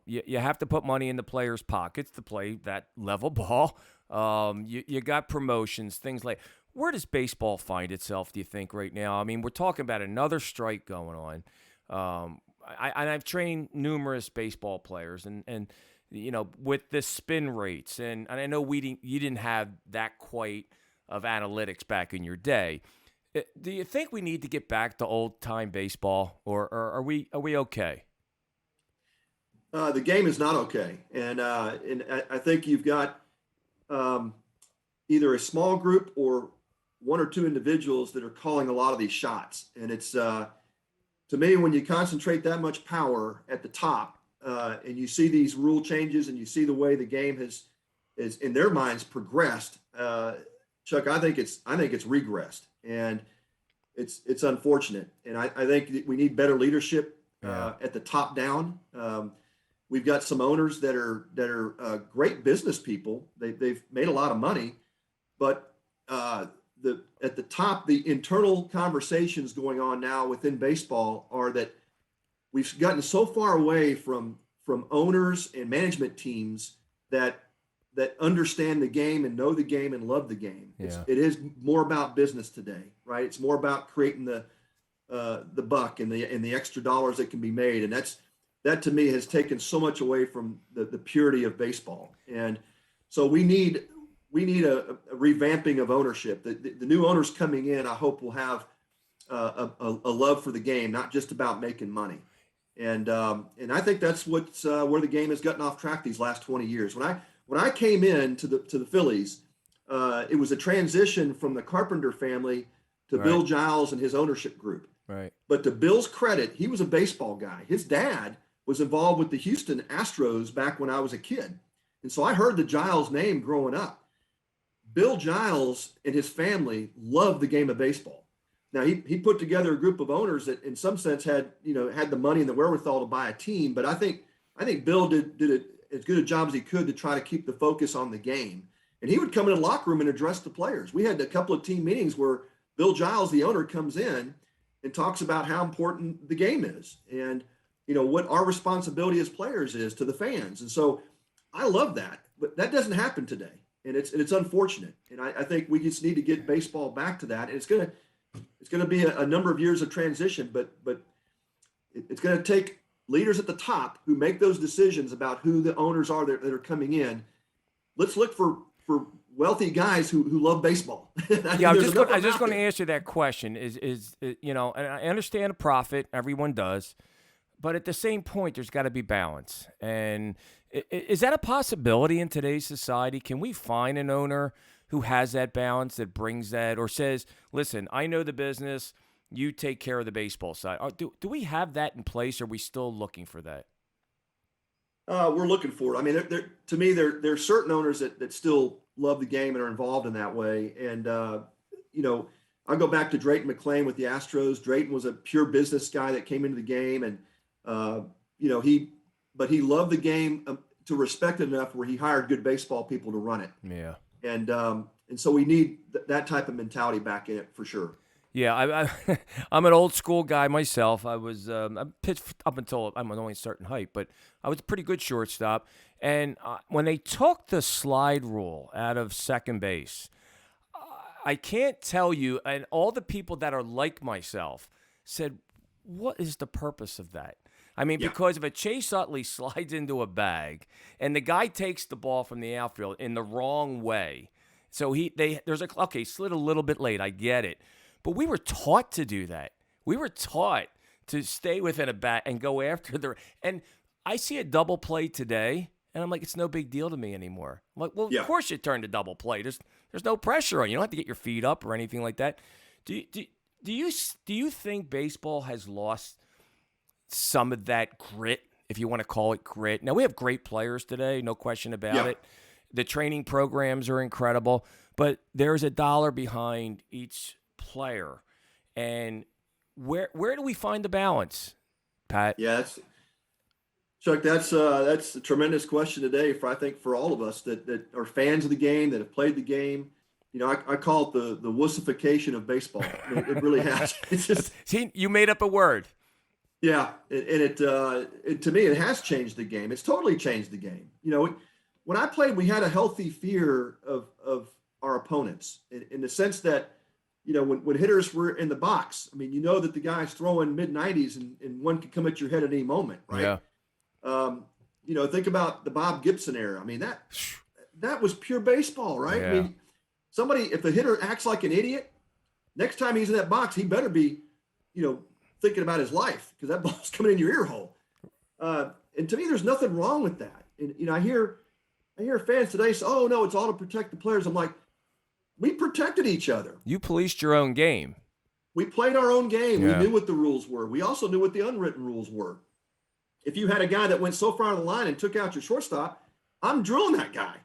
You have to put money in the players' pockets to play that level ball. You got promotions, things like. Where does baseball find itself, do you think, right now? I mean, we're talking about another strike going on. I've trained numerous baseball players, and with the spin rates, and I know you didn't have that quite of analytics back in your day. Do you think we need to get back to old time baseball, or are we okay? The game is not okay, and I think you've got either a small group or one or two individuals that are calling a lot of these shots, and it's to me, when you concentrate that much power at the top. And you see these rule changes, and you see the way the game has in their minds progressed. Chuck, I think it's regressed, and it's unfortunate. And I think we need better leadership at the top down. We've got some owners that are great business people. They've made a lot of money, but at the top, the internal conversations going on now within baseball are that we've gotten so far away from owners and management teams that understand the game and know the game and love the game. Yeah. It is more about business today, right? It's more about creating the buck and the extra dollars that can be made, and that to me has taken so much away from the purity of baseball. And so we need a revamping of ownership. The new owners coming in, I hope, will have a love for the game, not just about making money. And I think that's what's where the game has gotten off track these last 20 years. When I came in to the Phillies, it was a transition from the Carpenter family to Bill Giles and his ownership group. Right. But to Bill's credit, he was a baseball guy. His dad was involved with the Houston Astros back when I was a kid. And so I heard the Giles name growing up. Bill Giles and his family loved the game of baseball. Now he put together a group of owners that in some sense had the money and the wherewithal to buy a team, but I think Bill did as good a job as he could to try to keep the focus on the game. And he would come in the locker room and address the players. We had a couple of team meetings where Bill Giles, the owner, comes in and talks about how important the game is and what our responsibility as players is to the fans. And so I love that, but that doesn't happen today. And it's unfortunate. And I think we just need to get baseball back to that. And it's gonna be a number of years of transition, but it's gonna take leaders at the top who make those decisions about who the owners are that are coming in. Let's look for wealthy guys who love baseball. Yeah, I was just going to answer that question. Is and I understand a profit, everyone does, but at the same point, there's got to be balance. And is that a possibility in today's society? Can we find an owner who has that balance, that brings that, or says, "Listen, I know the business. You take care of the baseball side." Do we have that in place? Or are we still looking for that? We're looking for it. I mean, to me, there are certain owners that still love the game and are involved in that way. And I go back to Drayton McClain with the Astros. Drayton was a pure business guy that came into the game, and he loved the game to respect it enough where he hired good baseball people to run it. Yeah. And so we need that type of mentality back in it for sure. Yeah, I'm an old school guy myself. I pitched up until I'm only a certain height, but I was a pretty good shortstop. And when they took the slide rule out of second base, I can't tell you, and all the people that are like myself said, what is the purpose of that? I mean, Yeah. because if a Chase Utley slides into a bag and the guy takes the ball from the outfield in the wrong way, so okay, slid a little bit late, I get it. But we were taught to do that. We were taught to stay within a bat and go after and I see a double play today, and I'm like, it's no big deal to me anymore. I'm like, well, of Yeah. course you turn to double play. There's no pressure on you. You don't have to get your feet up or anything like that. Do you think baseball has lost some of that grit, if you want to call it grit? Now, we have great players today, no question about it. The training programs are incredible, but there's a dollar behind each player. And where do we find the balance, Pat? Yeah, Chuck, that's a tremendous question today I think for all of us that are fans of the game, that have played the game. You know, I call it the wussification of baseball. I mean, it really has. It's just See, you made up a word. Yeah, and it to me it has changed the game. It's totally changed the game. You know, when I played, we had a healthy fear of our opponents in the sense that, you know, when hitters were in the box, I mean, you know that the guy's throwing mid-90s and one could come at your head at any moment, right? Yeah. You know, think about the Bob Gibson era. I mean, that was pure baseball, right? Yeah. I mean, if a hitter acts like an idiot, next time he's in that box, he better be, you know, thinking about his life because that ball's coming in your ear hole. And to me, there's nothing wrong with that. And, you know, I hear fans today say, oh, no, it's all to protect the players. I'm like, we protected each other. You policed your own game. We played our own game. Yeah. We knew what the rules were. We also knew what the unwritten rules were. If you had a guy that went so far on the line and took out your shortstop, I'm drilling that guy.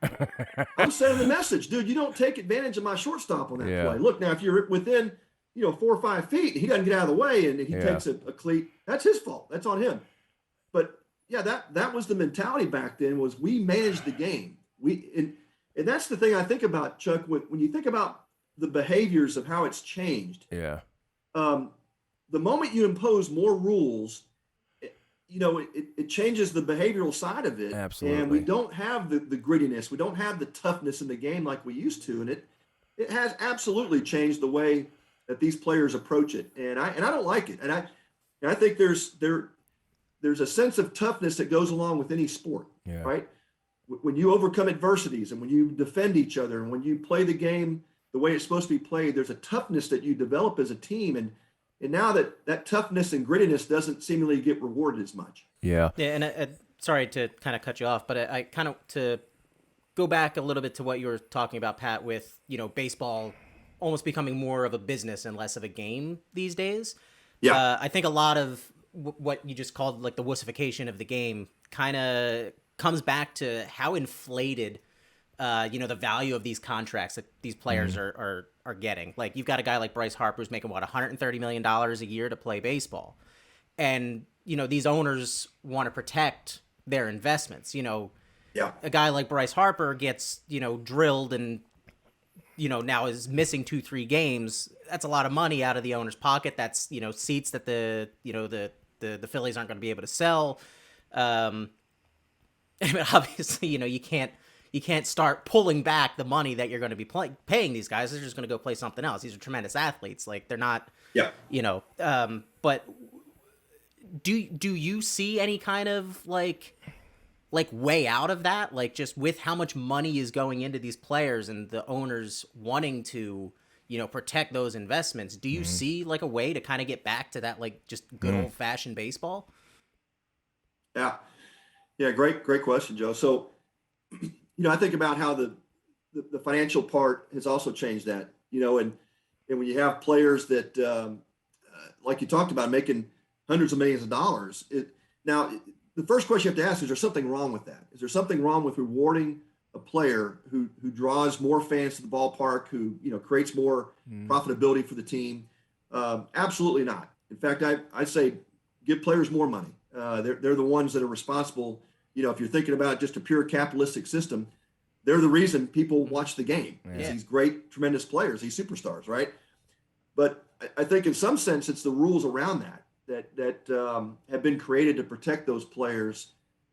I'm sending the message, dude, you don't take advantage of my shortstop on that play. Look, now, if you're within, you know, 4 or 5 feet, he doesn't get out of the way and he takes a cleat, that's his fault. That's on him. But yeah, that was the mentality back then, was we managed the game. And that's the thing I think about, Chuck, when you think about the behaviors of how it's changed. Yeah. The moment you impose more rules, you know, it changes the behavioral side of it. Absolutely. And we don't have the grittiness. We don't have the toughness in the game like we used to. And it has absolutely changed the way that these players approach it. And I don't like it. And I think there's a sense of toughness that goes along with any sport, right? When you overcome adversities and when you defend each other and when you play the game the way it's supposed to be played, there's a toughness that you develop as a team. And now that toughness and grittiness doesn't seemingly get rewarded as much. Yeah. Yeah, and sorry to kind of cut you off, but I kind of, to go back a little bit to what you were talking about, Pat, with, you know, baseball almost becoming more of a business and less of a game these days. Yeah. I think a lot of what you just called like the wussification of the game kind of comes back to how inflated, you know, the value of these contracts that these players are getting. Like, you've got a guy like Bryce Harper who's making, what, $130 million a year to play baseball. And, you know, these owners want to protect their investments. You know, a guy like Bryce Harper gets, you know, drilled and, you know, now is missing 2-3 games. That's a lot of money out of the owner's pocket. That's, you know, seats that the Phillies aren't going to be able to sell. Obviously, you know, you can't start pulling back the money that you're going to be paying these guys. They're just going to go play something else. These are tremendous athletes. Like, they're not, you know, but do you see any kind of like way out of that? Like, just with how much money is going into these players and the owners wanting to, you know, protect those investments, do you see like a way to kind of get back to that, like, just good old fashioned baseball? Yeah. Great question, Joe. So, you know, I think about how the financial part has also changed that, you know, and when you have players that, like you talked about, making hundreds of millions of dollars, the first question you have to ask, is there something wrong with that? Is there something wrong with rewarding a player who draws more fans to the ballpark, who, you know, creates more profitability for the team? Absolutely not. In fact, I say give players more money. They're the ones that are responsible. You know, if you're thinking about just a pure capitalistic system, they're the reason people watch the game. These great, tremendous players, these superstars, right? But I think in some sense it's the rules around that have been created to protect those players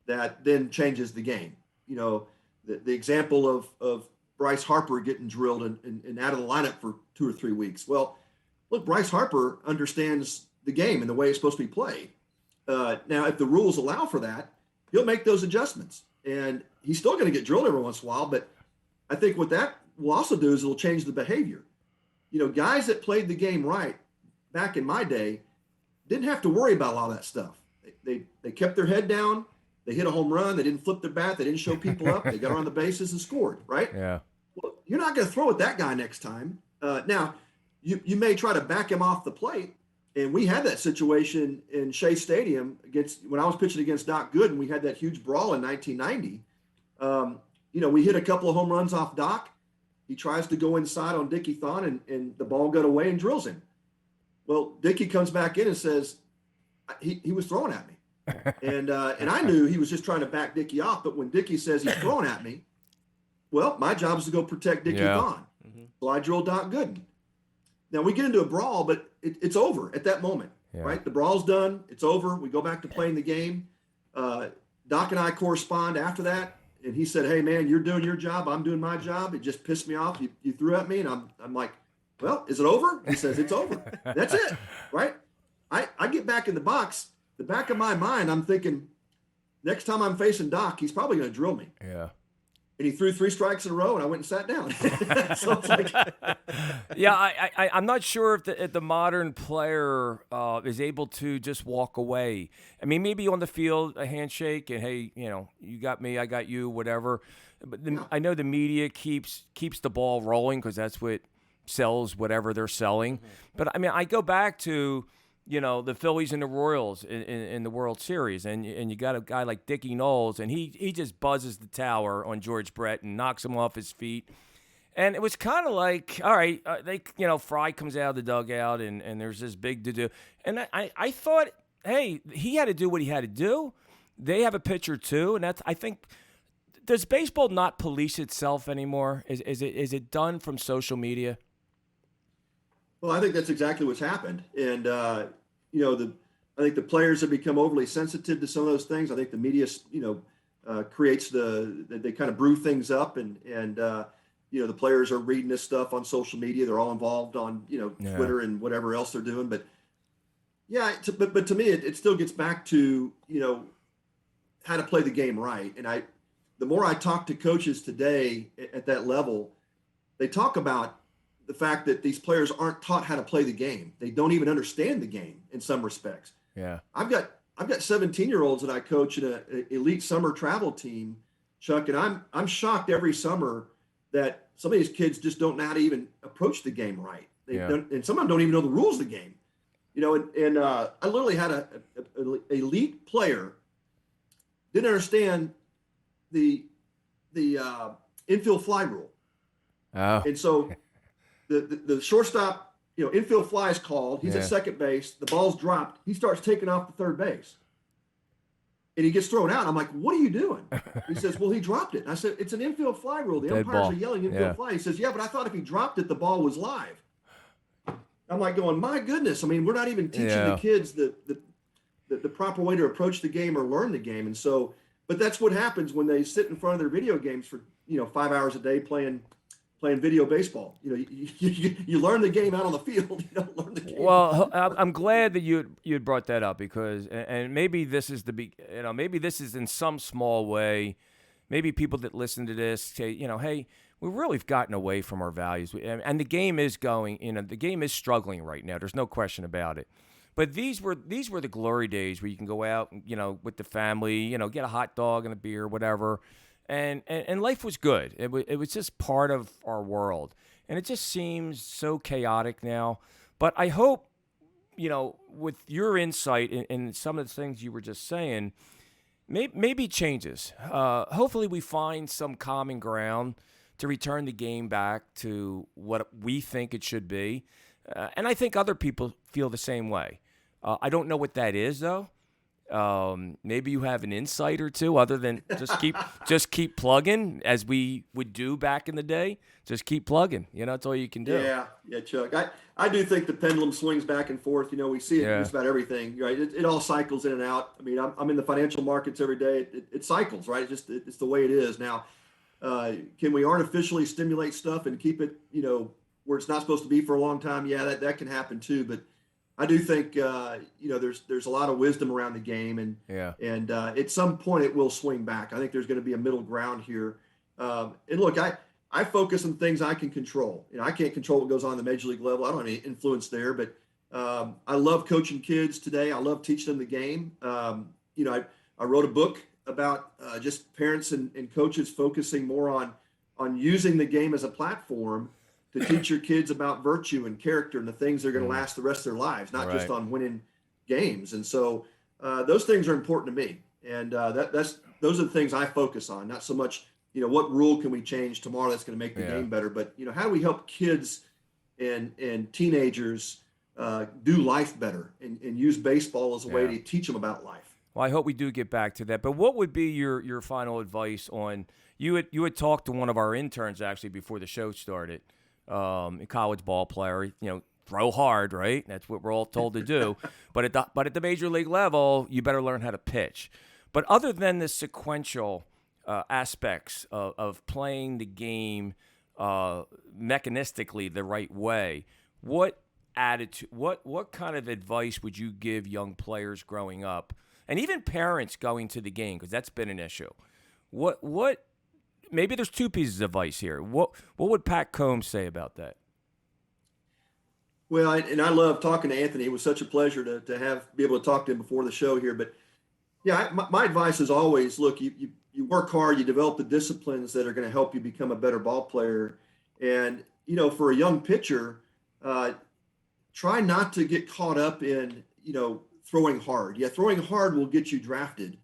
that then changes the game. You know, the example of Bryce Harper getting drilled and out of the lineup for 2 or 3 weeks. Well, look, Bryce Harper understands the game and the way it's supposed to be played. Now, if the rules allow for that, he'll make those adjustments. And he's still going to get drilled every once in a while. But I think what that will also do is it'll change the behavior. You know, guys that played the game right back in my day didn't have to worry about a lot of that stuff. They kept their head down. They hit a home run. They didn't flip their bat. They didn't show people up. They got around the bases and scored, right? Yeah. Well, you're not going to throw at that guy next time. Now, you may try to back him off the plate. And we had that situation in Shea Stadium when I was pitching against Doc Gooden. We had that huge brawl in 1990. You know, we hit a couple of home runs off Doc. He tries to go inside on Dickie Thon, and the ball got away and drills him. Well, Dickie comes back in and says, he was throwing at me. And I knew he was just trying to back Dickie off. But when Dickie says he's throwing at me, well, my job is to go protect Dickie Thon. Mm-hmm. So I drilled Doc Gooden. Now we get into a brawl, but it's over at that moment, right? The brawl's done. It's over. We go back to playing the game. Doc and I correspond after that. And he said, hey, man, you're doing your job. I'm doing my job. It just pissed me off. You threw at me. And I'm like, well, is it over? He says, it's over. That's it, right? I get back in the box. The back of my mind, I'm thinking, next time I'm facing Doc, he's probably going to drill me. Yeah. And he threw 3 strikes in a row, and I went and sat down. So it's like, yeah, I'm not sure if the modern player is able to just walk away. I mean, maybe on the field, a handshake, and hey, you know, you got me, I got you, whatever. But I know the media keeps the ball rolling because that's what sells whatever they're selling. Mm-hmm. But I mean, I go back to, you know, the Phillies and the Royals in the World Series, and you got a guy like Dickie Knowles, and he just buzzes the tower on George Brett and knocks him off his feet. And it was kind of like, all right, Fry comes out of the dugout, and there's this big to-do. And I thought, hey, he had to do what he had to do. They have a pitcher too, and I think, does baseball not police itself anymore? Is it done from social media? Well, I think that's exactly what's happened. And, I think the players have become overly sensitive to some of those things. I think the media, creates they kind of brew things up and the players are reading this stuff on social media. They're all involved on, Twitter and whatever else they're doing. But yeah, but to me, it still gets back to, how to play the game right. And the more I talk to coaches today at that level, they talk about the fact that these players aren't taught how to play the game. They don't even understand the game in some respects. Yeah. I've got 17-year-olds that I coach in an elite summer travel team, Chuck, and I'm shocked every summer that some of these kids just don't know how to even approach the game right. And some of them don't even know the rules of the game. I literally had an elite player didn't understand the infield fly rule. Oh. And so the shortstop, infield fly is called. He's at second base. The ball's dropped. He starts taking off to third base. And he gets thrown out. I'm like, what are you doing? He says, well, he dropped it. And I said, it's an infield fly rule. The Dead umpires ball. are yelling infield fly. He says, yeah, but I thought if he dropped it, the ball was live. I'm like going, my goodness. I mean, we're not even teaching the kids the proper way to approach the game or learn the game. And so, but that's what happens when they sit in front of their video games for, 5 hours a day playing video baseball. You learn the game out on the field. You don't learn the game. Well, I'm glad that you had brought that up because, and maybe this is maybe this is in some small way, maybe people that listen to this say, hey, we really have gotten away from our values, and the game is going. The game is struggling right now. There's no question about it. But these were the glory days where you can go out, with the family, get a hot dog and a beer, whatever. And life was good. It was just part of our world. And it just seems so chaotic now. But I hope, with your insight in some of the things you were just saying, maybe it changes. Hopefully we find some common ground to return the game back to what we think it should be. And I think other people feel the same way. I don't know what that is, though. Maybe you have an insight or two other than just keep plugging as we would do back in the day. Just keep plugging. That's all you can do. Yeah, Chuck. I do think the pendulum swings back and forth. We see it in just about everything, right? It all cycles in and out. I mean, I'm in the financial markets every day. It cycles, right? It's the way it is. Now, can we artificially stimulate stuff and keep it, where it's not supposed to be for a long time? Yeah, that can happen too. But I do think, there's a lot of wisdom around the game, and at some point it will swing back. I think there's going to be a middle ground here. And look, I focus on things I can control. I can't control what goes on the major league level. I don't have any influence there, but I love coaching kids today. I love teaching them the game. I wrote a book about just parents and coaches focusing more on using the game as a platform to teach your kids about virtue and character and the things that are going to last the rest of their lives, not just on winning games. And so those things are important to me. And those are the things I focus on, not so much, what rule can we change tomorrow that's going to make the game better, but, how do we help kids and teenagers do life better and use baseball as a way to teach them about life? Well, I hope we do get back to that. But what would be your final advice on you had talked to one of our interns actually before the show started, a college ball player, throw hard, right? That's what we're all told to do. but at the major league level, you better learn how to pitch. But other than the sequential aspects of playing the game mechanistically the right way, what attitude, what kind of advice would you give young players growing up? And even parents going to the game, because that's been an issue. What? Maybe there's two pieces of advice here. What would Pat Combs say about that? Well, I love talking to Anthony. It was such a pleasure to be able to talk to him before the show here. But yeah, my advice is always, look, you work hard, you develop the disciplines that are going to help you become a better ball player. And for a young pitcher, try not to get caught up in throwing hard. Yeah, throwing hard will get you drafted.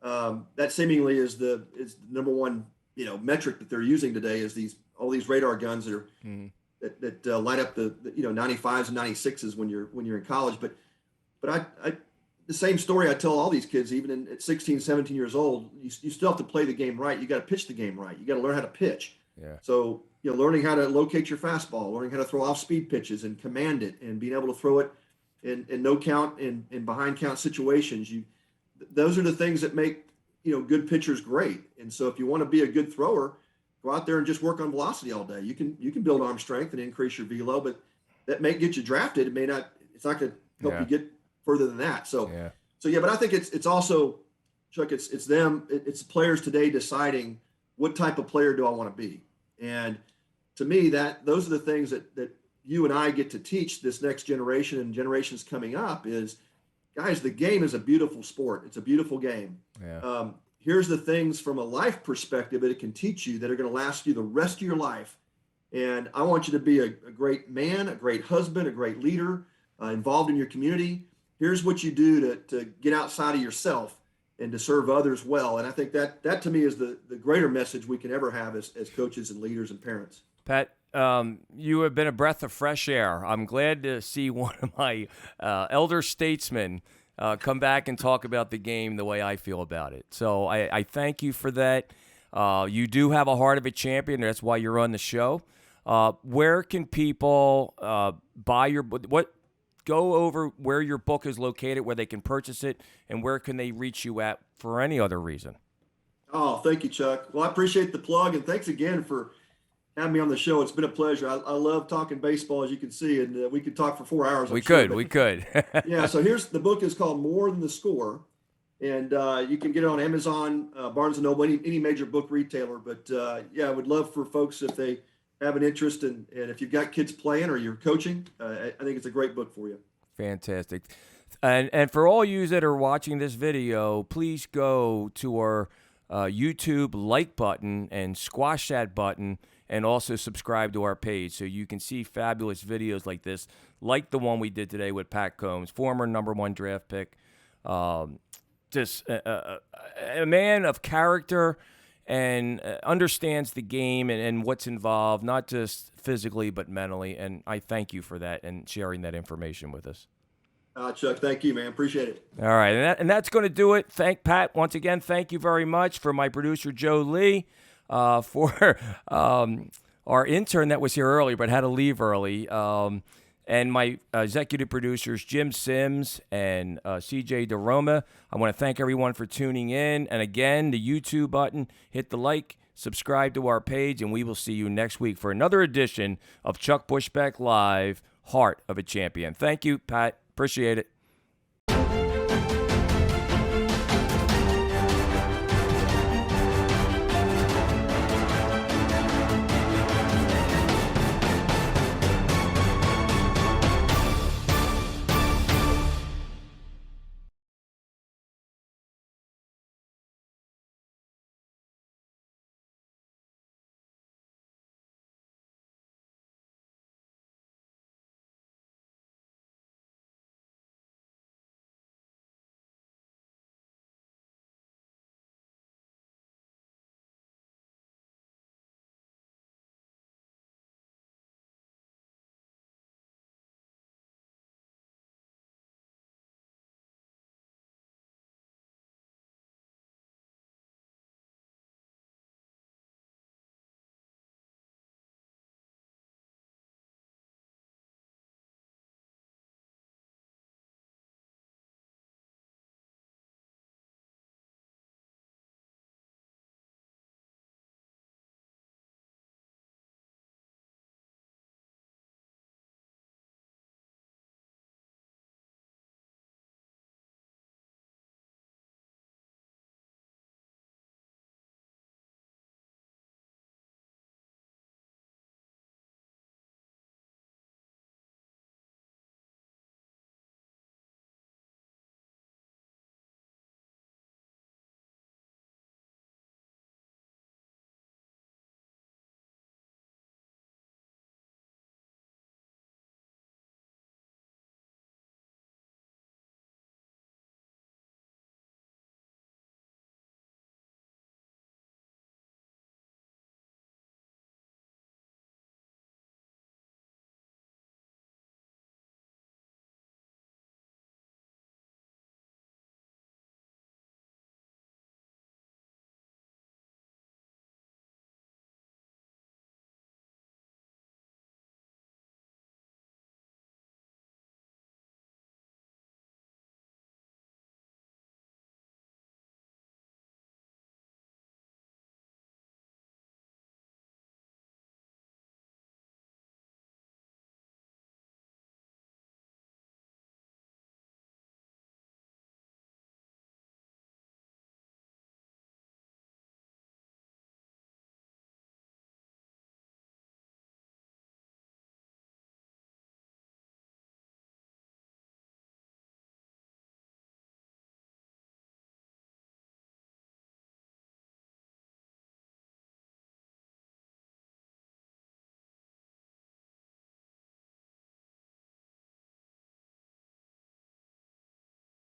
That seemingly is the number one metric that they're using today, is all these radar guns that are that light up the 95s and 96s when you're in college. But I the same story I tell all these kids, even at 16, 17 years old. You still have to play the game right. You got to pitch the game right. You got to learn how to pitch. Yeah. So learning how to locate your fastball, learning how to throw off speed pitches and command it, and being able to throw it in no count and behind count situations. Those are the things that make good pitchers great. And so if you want to be a good thrower, go out there and just work on velocity all day. You can build arm strength and increase your velo, but that may get you drafted. It's not going to help you get further than that. So but I think it's also, Chuck, it's the players today deciding what type of player do I want to be. And to me, those are the things that you and I get to teach this next generation and generations coming up is, guys, the game is a beautiful sport. It's a beautiful game. Yeah. Here's the things from a life perspective that it can teach you that are going to last you the rest of your life. And I want you to be a great man, a great husband, a great leader, involved in your community. Here's what you do to get outside of yourself and to serve others well. And I think that to me is the greater message we can ever have as coaches and leaders and parents. Pat, you have been a breath of fresh air. I'm glad to see one of my elder statesmen come back and talk about the game the way I feel about it. So I thank you for that. You do have a heart of a champion. That's why you're on the show. Where can people buy your book? Go over where your book is located, where they can purchase it, and where can they reach you at for any other reason? Oh, thank you, Chuck. Well, I appreciate the plug, and thanks again for having me on the show. It's been a pleasure. I love talking baseball, as you can see, and we could talk for 4 hours. We could. Yeah, so the book is called More Than the Score, and you can get it on Amazon, Barnes & Noble, any major book retailer. But I would love for folks, if they have an interest, and if you've got kids playing or you're coaching, I think it's a great book for you. Fantastic. And for all you that are watching this video, please go to our YouTube like button and squash that button, and also subscribe to our page so you can see fabulous videos like this, like the one we did today with Pat Combs, former #1 draft pick. Just a man of character and understands the game and what's involved, not just physically but mentally. And I thank you for that and sharing that information with us. Chuck, thank you, man. Appreciate it. All right, and that's going to do it. Thank Pat once again. Thank you very much for my producer Joe Lee, for our intern that was here earlier but had to leave early, and my executive producers Jim Sims and CJ DeRoma. I want to thank everyone for tuning in, and again, the YouTube button, hit the like, subscribe to our page, and we will see you next week for another edition of Chuck Bushbeck Live, Heart of a Champion. Thank you, Pat. Appreciate it.